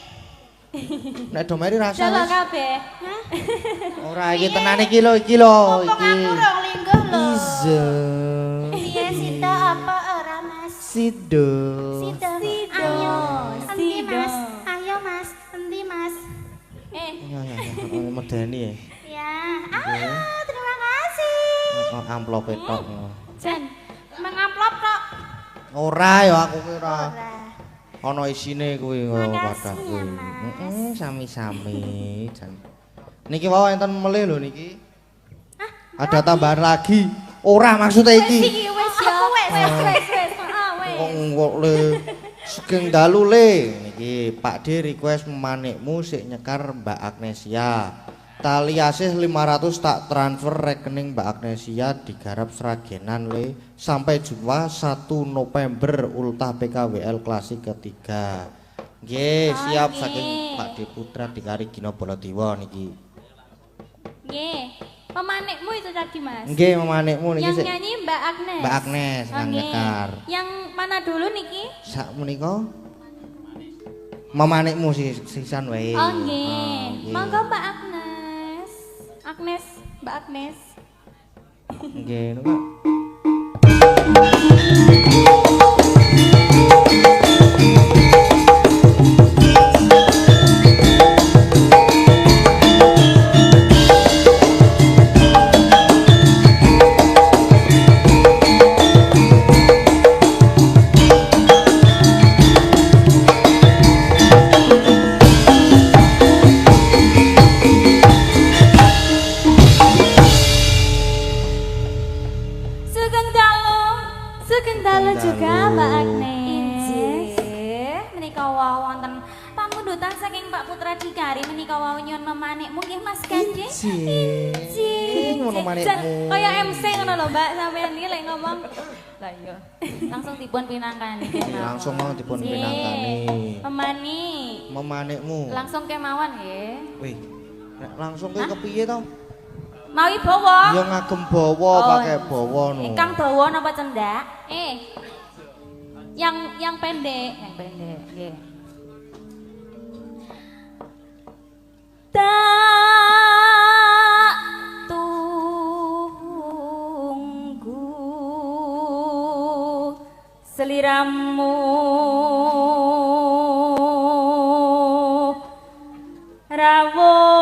Nek do Mary rasa Jaluk wis. kabeh. Hah? Ora iki tenan iki lho iki lho iki. Aku rong lingguh lho. Iso. Piye sida apa ora Mas? Sido. Sida. Ayo, endi Mas? Ayo Mas, endi Mas? Ya medeni ya. Ya. Terima kasih. Amplop tok. Jan, mengamplop tok. Ora ya aku ki ora. Ana isine kuwi Makasih padha ya, kuwi. Mas. Sami-sami jan. Niki wae enten melih lho niki. Ada tambahan lagi. Ora maksudnya iki. Wis ya. Wis. Kok le sugeng dalu le niki Pak D request manikmu sik nyekar Mbak Agnesia. Tali asih 500 tak transfer rekening Mbak Agnesia digarap seragenan le sampai jumpa 1 November ultah PKWL klasik ketiga. Nggih, siap saking Pak D Putra Dikari Gino Baladewa niki. Nggih. Pemanikmu itu tadi Mas. Nggih, pemanikmu niki Yang sik. nyanyi Mbak Agnes. Mbak Agnes yang nyekar. Yang mana dulu niki? Sak menika memanikmu sisan wae. Oh nggih. Monggo Mbak Agnes. Mbak Agnes. Nggih, niku. Sugeng dalu juga Mbak Agnes. Menika wonten pamundutan saking Pak Putra Dikari menika wau nyuwun memanikmu nggih Mas Kanjeng. Ngono manikmu. Kaya MC ngono lho Mbak, sampeyan iki lek ngomong. Lah iya. Langsung dipun pinangkani. Langsung mau dipun pinangkani. Memanikmu. Langsung kemawon nggih. Wih. Nek langsung kuwi kepiye to? Mawi bawa. Ya ngagem bawa pakai bawa no. Ingkang dawa napa cendak? Yang pendek, nggih. Tak tunggu seliramu rawuh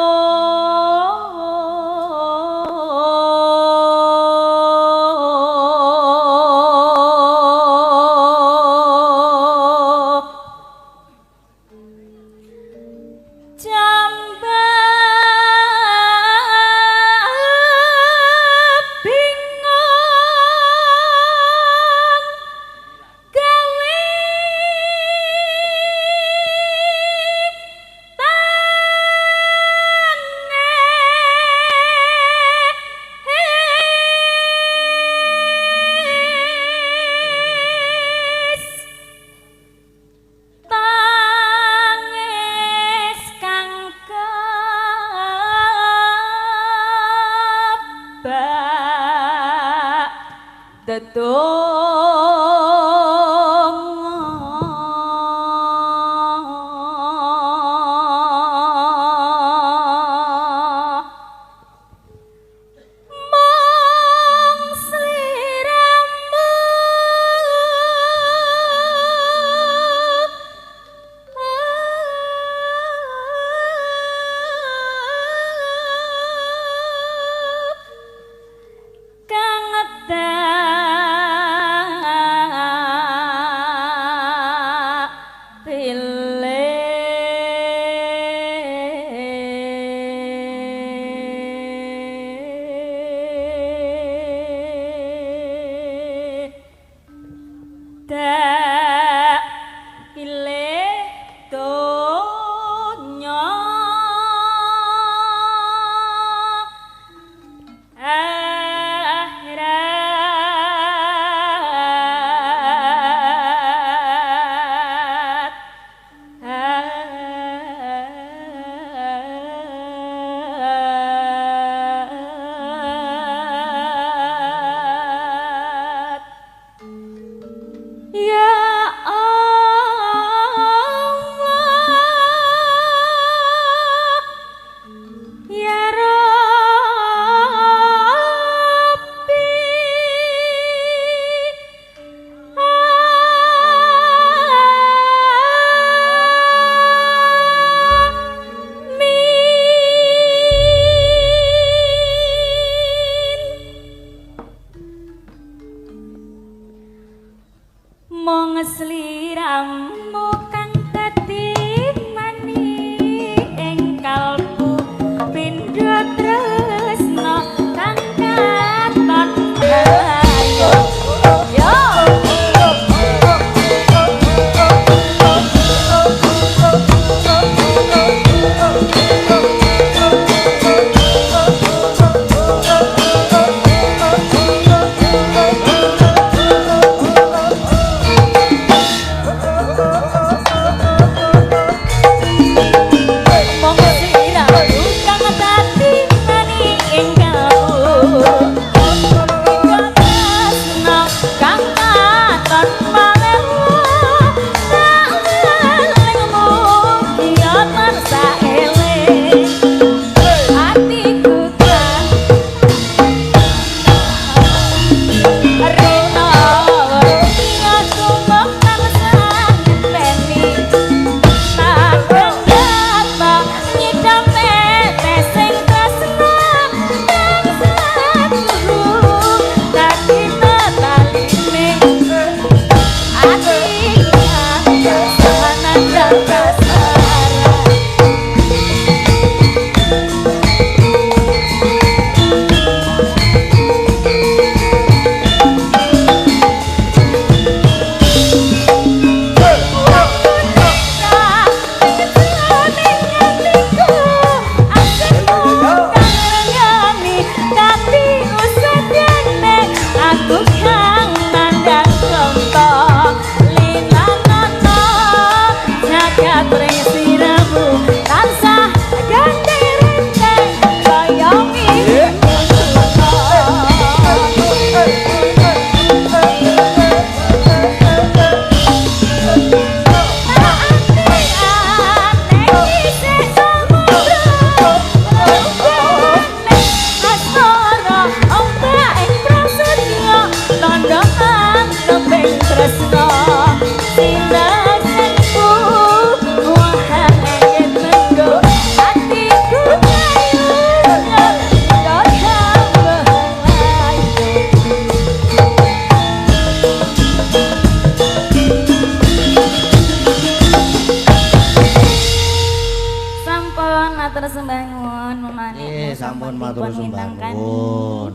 matur sembah nuwun memane. Sampun matur sembah nuwun.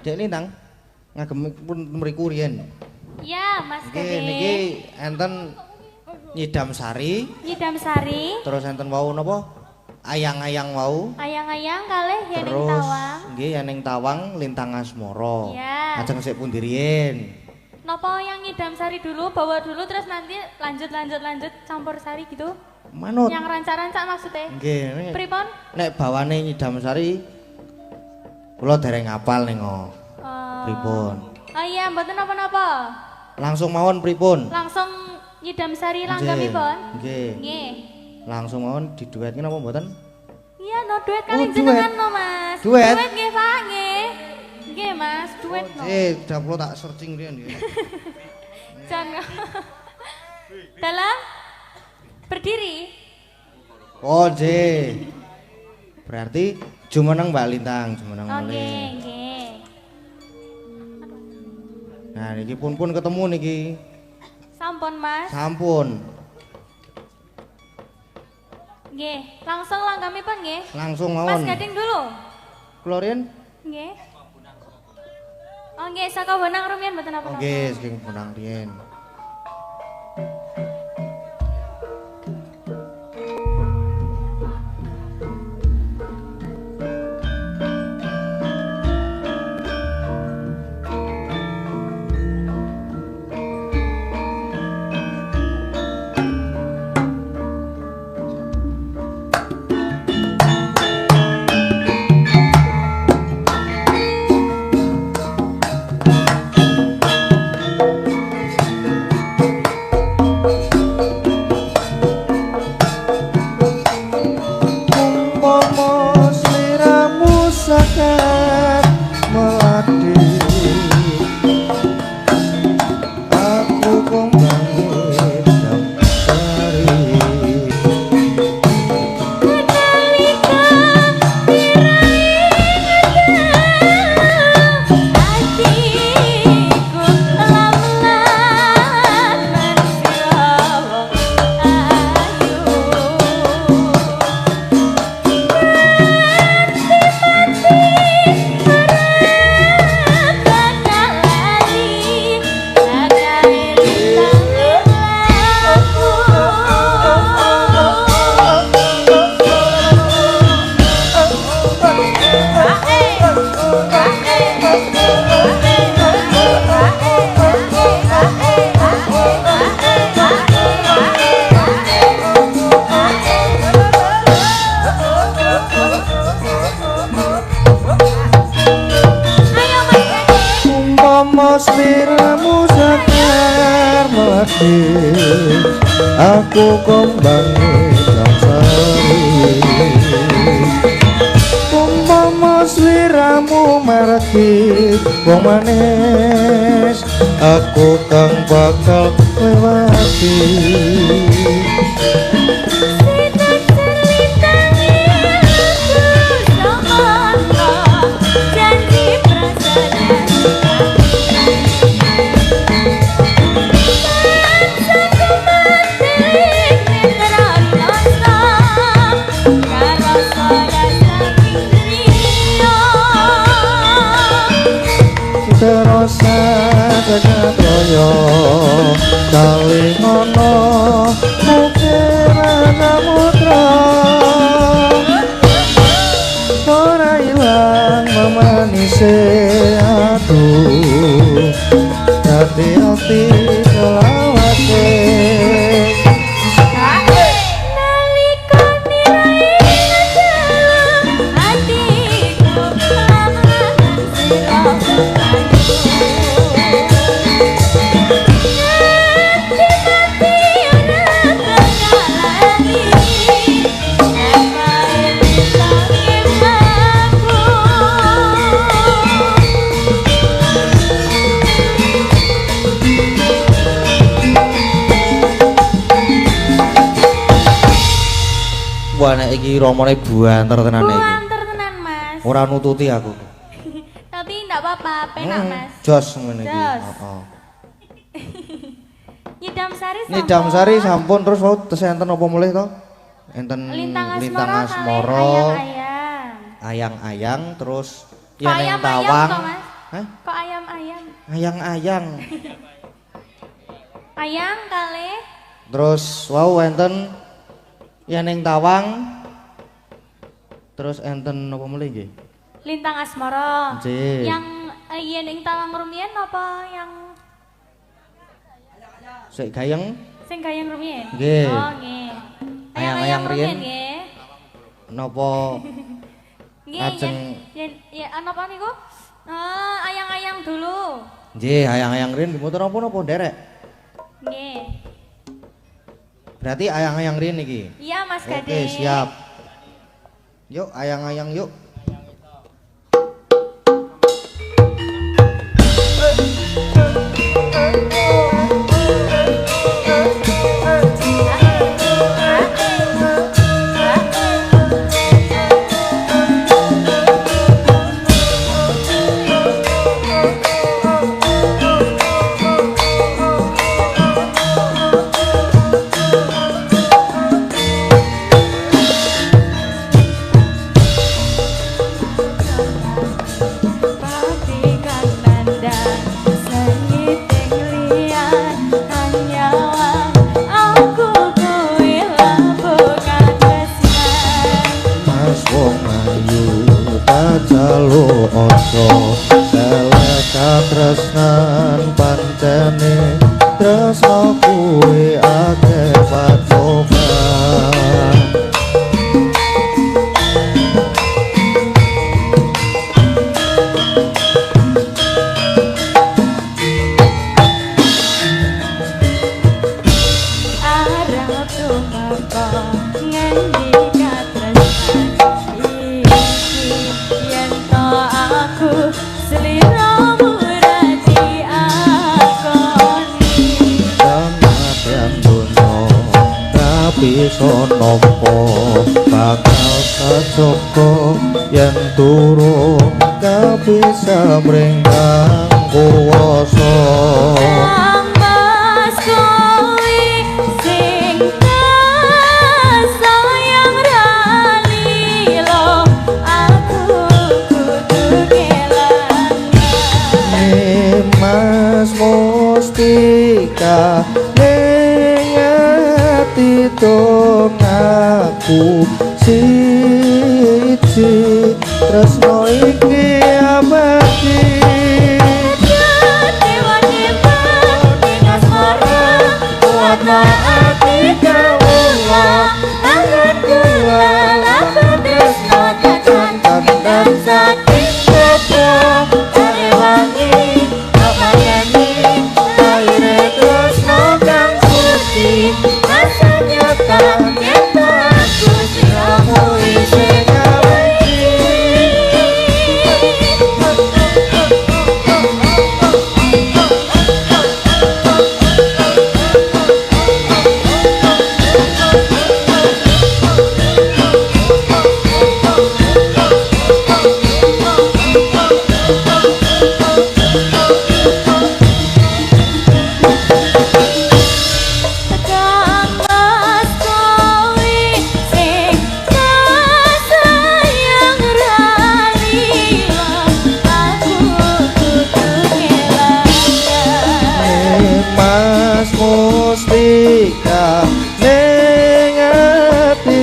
Dek Lintang ngagem pun mriku riyen. Ya, Mas Nggih Gede. niki enten Nyidam Sari. Nyidam Sari. Terus enten wau napa? Ayang-ayang wau. Ayang-ayang kalih Yening Terus Tawang. nggih Yening Tawang Lintang Asmara. Iya. Ajeng sik pundi riyen? Napa yang Nyidam Sari dulu, bawa dulu terus nanti lanjut campur sari gitu? Manut. Yang rancak-rancak maksudnya? Nggih. Pripun? Nek bawane Nyidam Sari kula dereng ngapal ning pripun. Oh iya, mboten napa-napa. Langsung mawon pripun? Langsung Nyidam Sari langgamipun? Nggih. Nggih. Langsung mawon diduetke napa mboten? Iya, no duet kali duet. jenengan no, Mas. Duet? Duet nggih, Pak, nggih. Nggih, Mas, duet no. Dah kula tak searching riyen nggih. Jangan. Dalam berdiri. Oh, nggih. Berarti jumeneng Mbak Lintang, jumeneng Oke, mulih. nggih. Nah, niki pun ketemu niki. Sampun, Mas. Sampun. Nggih, langsung langgamipun nggih. Langsung Mas mawon. Gading dulu. Kula riyen Nggih. Oh nggih, saka Bonang rumiyin mboten apa-apa. nggih saking punang riyen. Aku kembali sari umpama sliramu mereki wong manis aku kang bakal lewati Jagadraya kali ngono mukira samudra ora ilang memanise aduh hati-hati selawase Wah nek iki romone buanter tenan iki. Buanter tenan, Mas. Ora nututi aku. Tapi enggak apa-apa, penak, Mas. Jos ngene iki. Jos. Heeh. Nyidam Sari sampun. Nyidam Sari sampun terus wau tesih enten apa mulih to? enten Lintang lintang asmara, asmara, ayang-ayang. ayang-ayang, terus Kok yen ning ayam-ayam tawang. toh, Mas? Hah? Kok ayam-ayam? Ayang-ayang. Ayang kali. Terus wau enten yen ning tawang. Terus enten napa meneh nggih? Lintang asmara. Nggih. Yang yen ing tawang rumiyin apa yang Sik gayeng sing gayeng rumiyin? Nggih. Oh, nggih. Ayang-ayang riyen. nggih. Napa Nggih, Ajeng. ya napa niku? Ayang-ayang dulu. nggih ayang-ayang riyen muter napa nderek? Nggih. Berarti ayang-ayang riyen iki. Iya, Mas Gade. Oke, siap. Yuk ayang-ayang yuk. Jalo ojo seleka tresnan pancene tresno kuwi akeh pacoban Arep tumeka ngendi katresnan iki yen to aku sliramu ra diakoni Kematian dunya tapi sonopo bakal kacoko yen turun kabisa mringkang kuwasa Mas kowe sing sayang ralilo aku kudu kelangan Mas Mustika ning ati aku siji tresno iki abadi Dewa dewa ning asmara kuatna ati kawula angan kula laku tresno tekan dan saking sopo wangi apa yani aire tresno kang suci rasanya kang kita aku siramu iseng Mas Mustika ning ati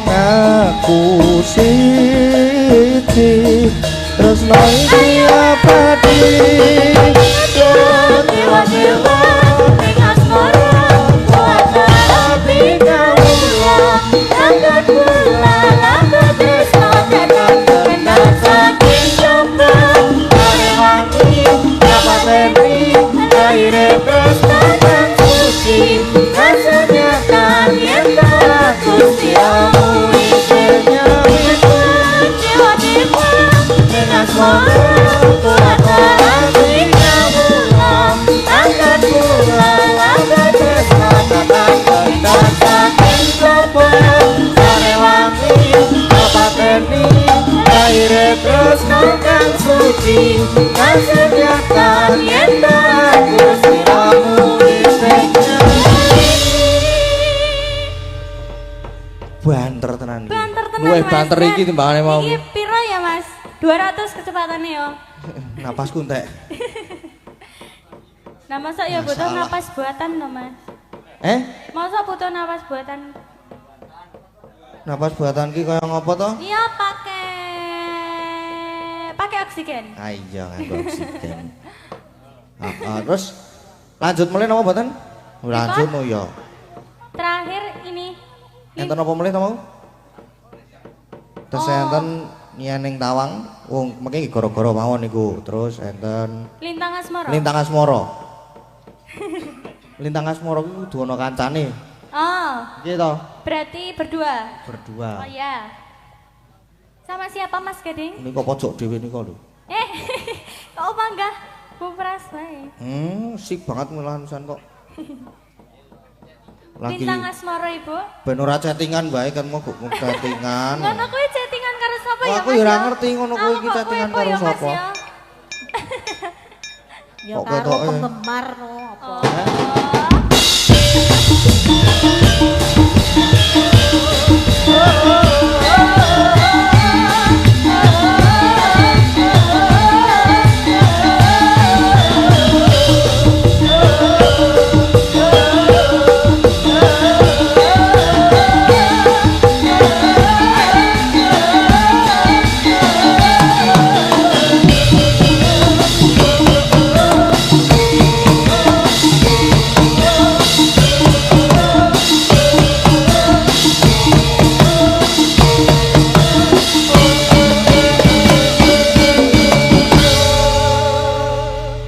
aku siji tresno iki abadi Dewa dewa ning asmara kuatna ati kawula angan kula laku tresno tekan kendal saking coba wangi dapat aire tresno kang suci rasanya kan yen aku siramu isenya dewa dewa ning asmara kuatna ati kawula angan kula laku tresno tekan kendal saking coba wangi dapat aire tresno kang suci rasanya kan yen aku siramu isenya tenan iki. Banter tenan. Luwih Mas. banter iki timbangane mau. Iki piro ya Mas? 200 kecepatannya yo. Napasku entek. Nah masa ya butuh Masalah. napas buatan no Mas? Masa butuh napas buatan? Napas buatan ki kaya ngopo to? Iya pakai oksigen. Ah iya nganggo oksigen. Terus lanjut mulai napa mboten? Lanjut no ya. Terakhir ini. Enten apa mulai to mau? Terus enten ning Tawang, wong mengki gara-gara mawon niku. Terus enten Lintang Asmara. Lintang Asmara. Lintang Asmara kuwi kudu ana kancane. Oh. Nggih to? Berarti berdua. Berdua. Oh ya. Sama siapa Mas Gading? Nika pojok dhewe nika lho. Kok apa enggak? Bu Pras wae. Sip banget mulanusan kok. Lagi Lintang Asmara Ibu. ben ora chattingan bae kan mau chattingan. Ngono kuwi chattingan karo sapa ya Mas? Aku ya ora ngerti ngono kuwi iki chattingan karo sapa. Ya Kok karo ketoke? penggemar no apa.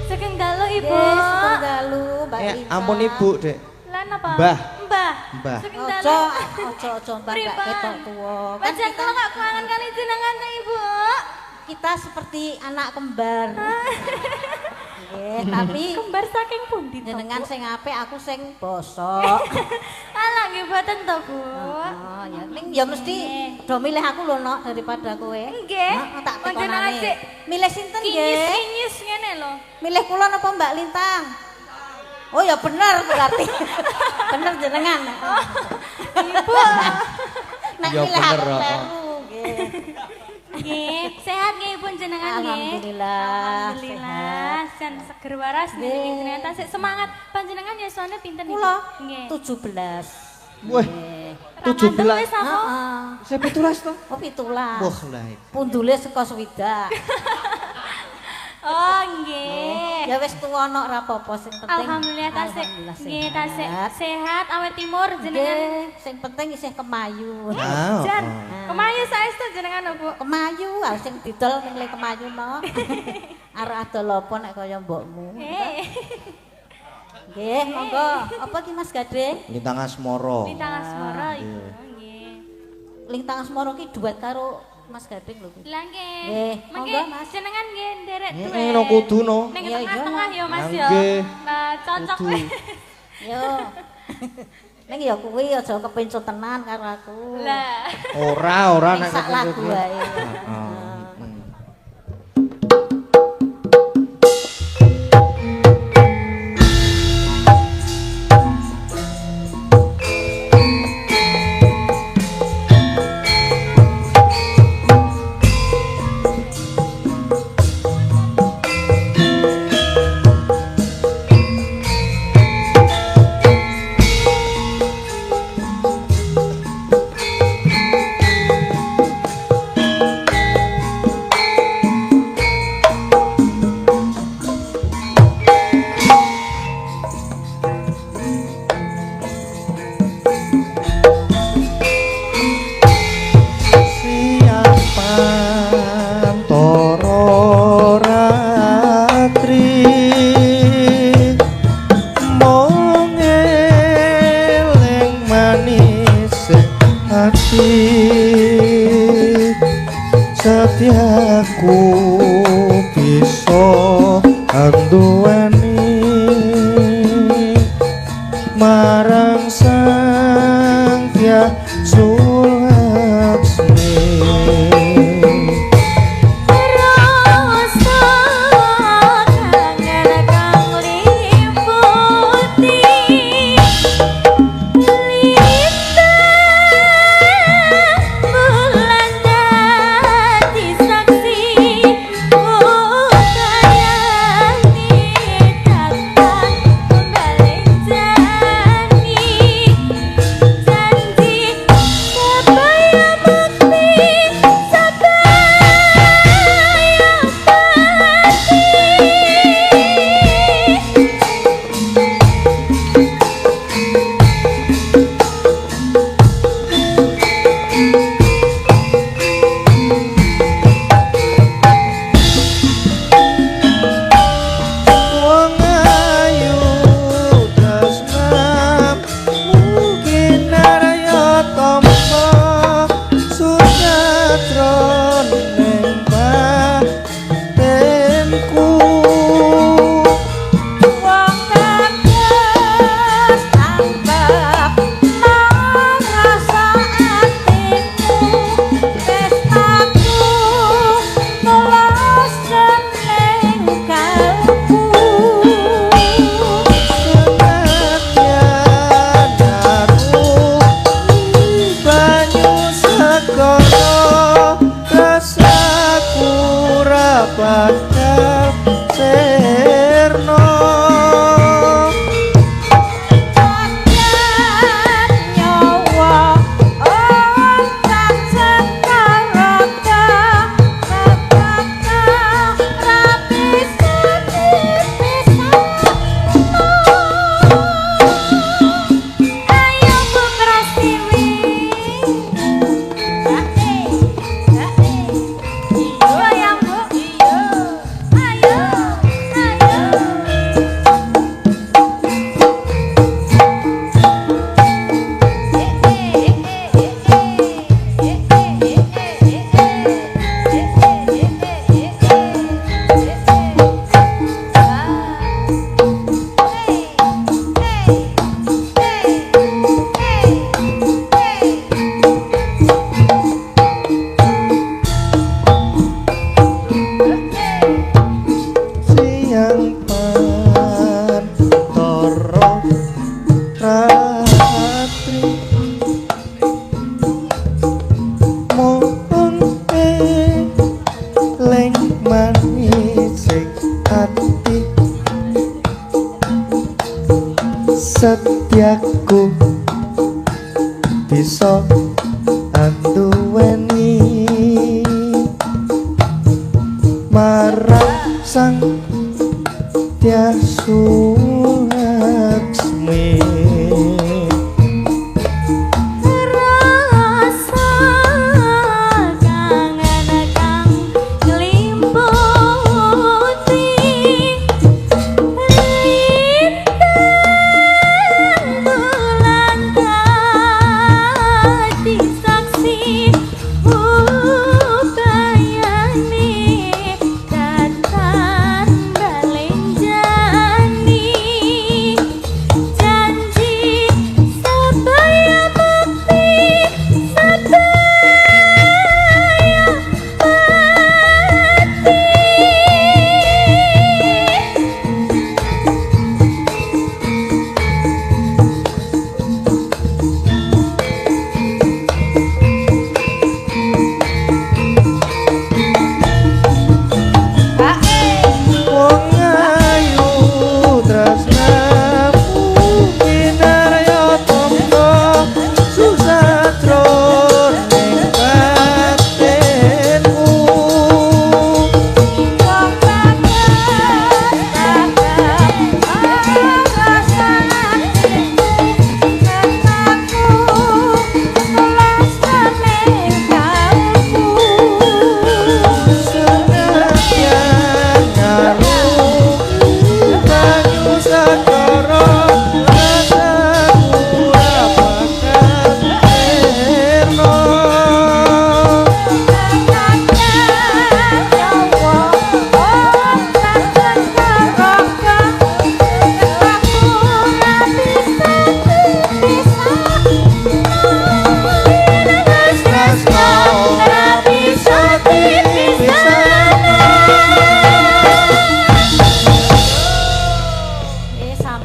Sugeng dalu Ibu. Yes, dalu Mbak Ya Lintang. ampun Ibu, Dek. Lan apa? Mbah. Mbah. Mbah. Sugeng Ojo, dalu. ojo mbak gak ketok tuwa. Kan Pancen kita, kula gak kangen kali jenengan ta Ibu. kita seperti anak kembar. Nggih, tapi Kembar saking pundi to? jenengan Bu? sing apik, aku sing bosok. Alah nggih boten to, Bu. Oh, ya ning ya mesti do milih aku lho nok daripada kowe. Nggih. Heeh, tak Panjenengan tekonane. sik Milih sinten nggih? Kinyis-kinyis ngene lho. Milih kula napa Mbak Lintang? Oh ya bener berarti. Bener jenengan. Ibu. Nek Ya milih bener, aku heeh. kleru nggih. Nggih, sehat nggih pun jenengan nggih. Alhamdulillah. Alhamdulillah, jan seger waras Nggih. niki ternyata sik semangat. Panjenengan yuswane pinten Ibu? Kula Nggih. 17. Wah, Nggih. 17. Wis apa? Heeh. Saya 17 to. Oh 17. Wah, lah. Pundule saka swidak. Oh, nggih. Ya wis tuwa nok ora apa-apa sing penting. Alhamdulillah tasik. Alhamdulillah Nggih, tasik sehat. sehat awet timur jenengan. Nggih, sing penting isih kemayu. Ah, Jan, oh. kemayu saestu jenengan lho, Bu. Kemayu, ah sing didol ning le kemayu no. Arep adol apa nek kaya mbokmu. Nggih, monggo. Apa ki Mas Gading? Lintang Asmara. Lintang Asmara iya. Ibu. Nggih. Lintang Asmara ki duet karo Mas Gading lho ki. Lah nggih. Nggih, Mangke monggo, Mas. jenengan nggih nderek duwe. No kudu no. Ning Iya, iya, tengah-tengah ya Mas ya. Nggih. Cocok Kudu. weh. Yo. Ning ya kuwi aja kepencut tenan karo aku. Lah. Ora Ning nek sak lagu wae. Heeh. Siapa Toro Ratri mongeleng manis hati setiaku bisa anduweni marang sang Hyang Sulaksmi. Rasa kangen kang liputi lintang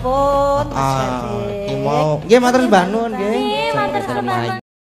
nuwun Mas Ah, Gading. iki mau nggih matur sembah nuwun nggih. Nggih, matur Sampai sembah. ketemu lagi.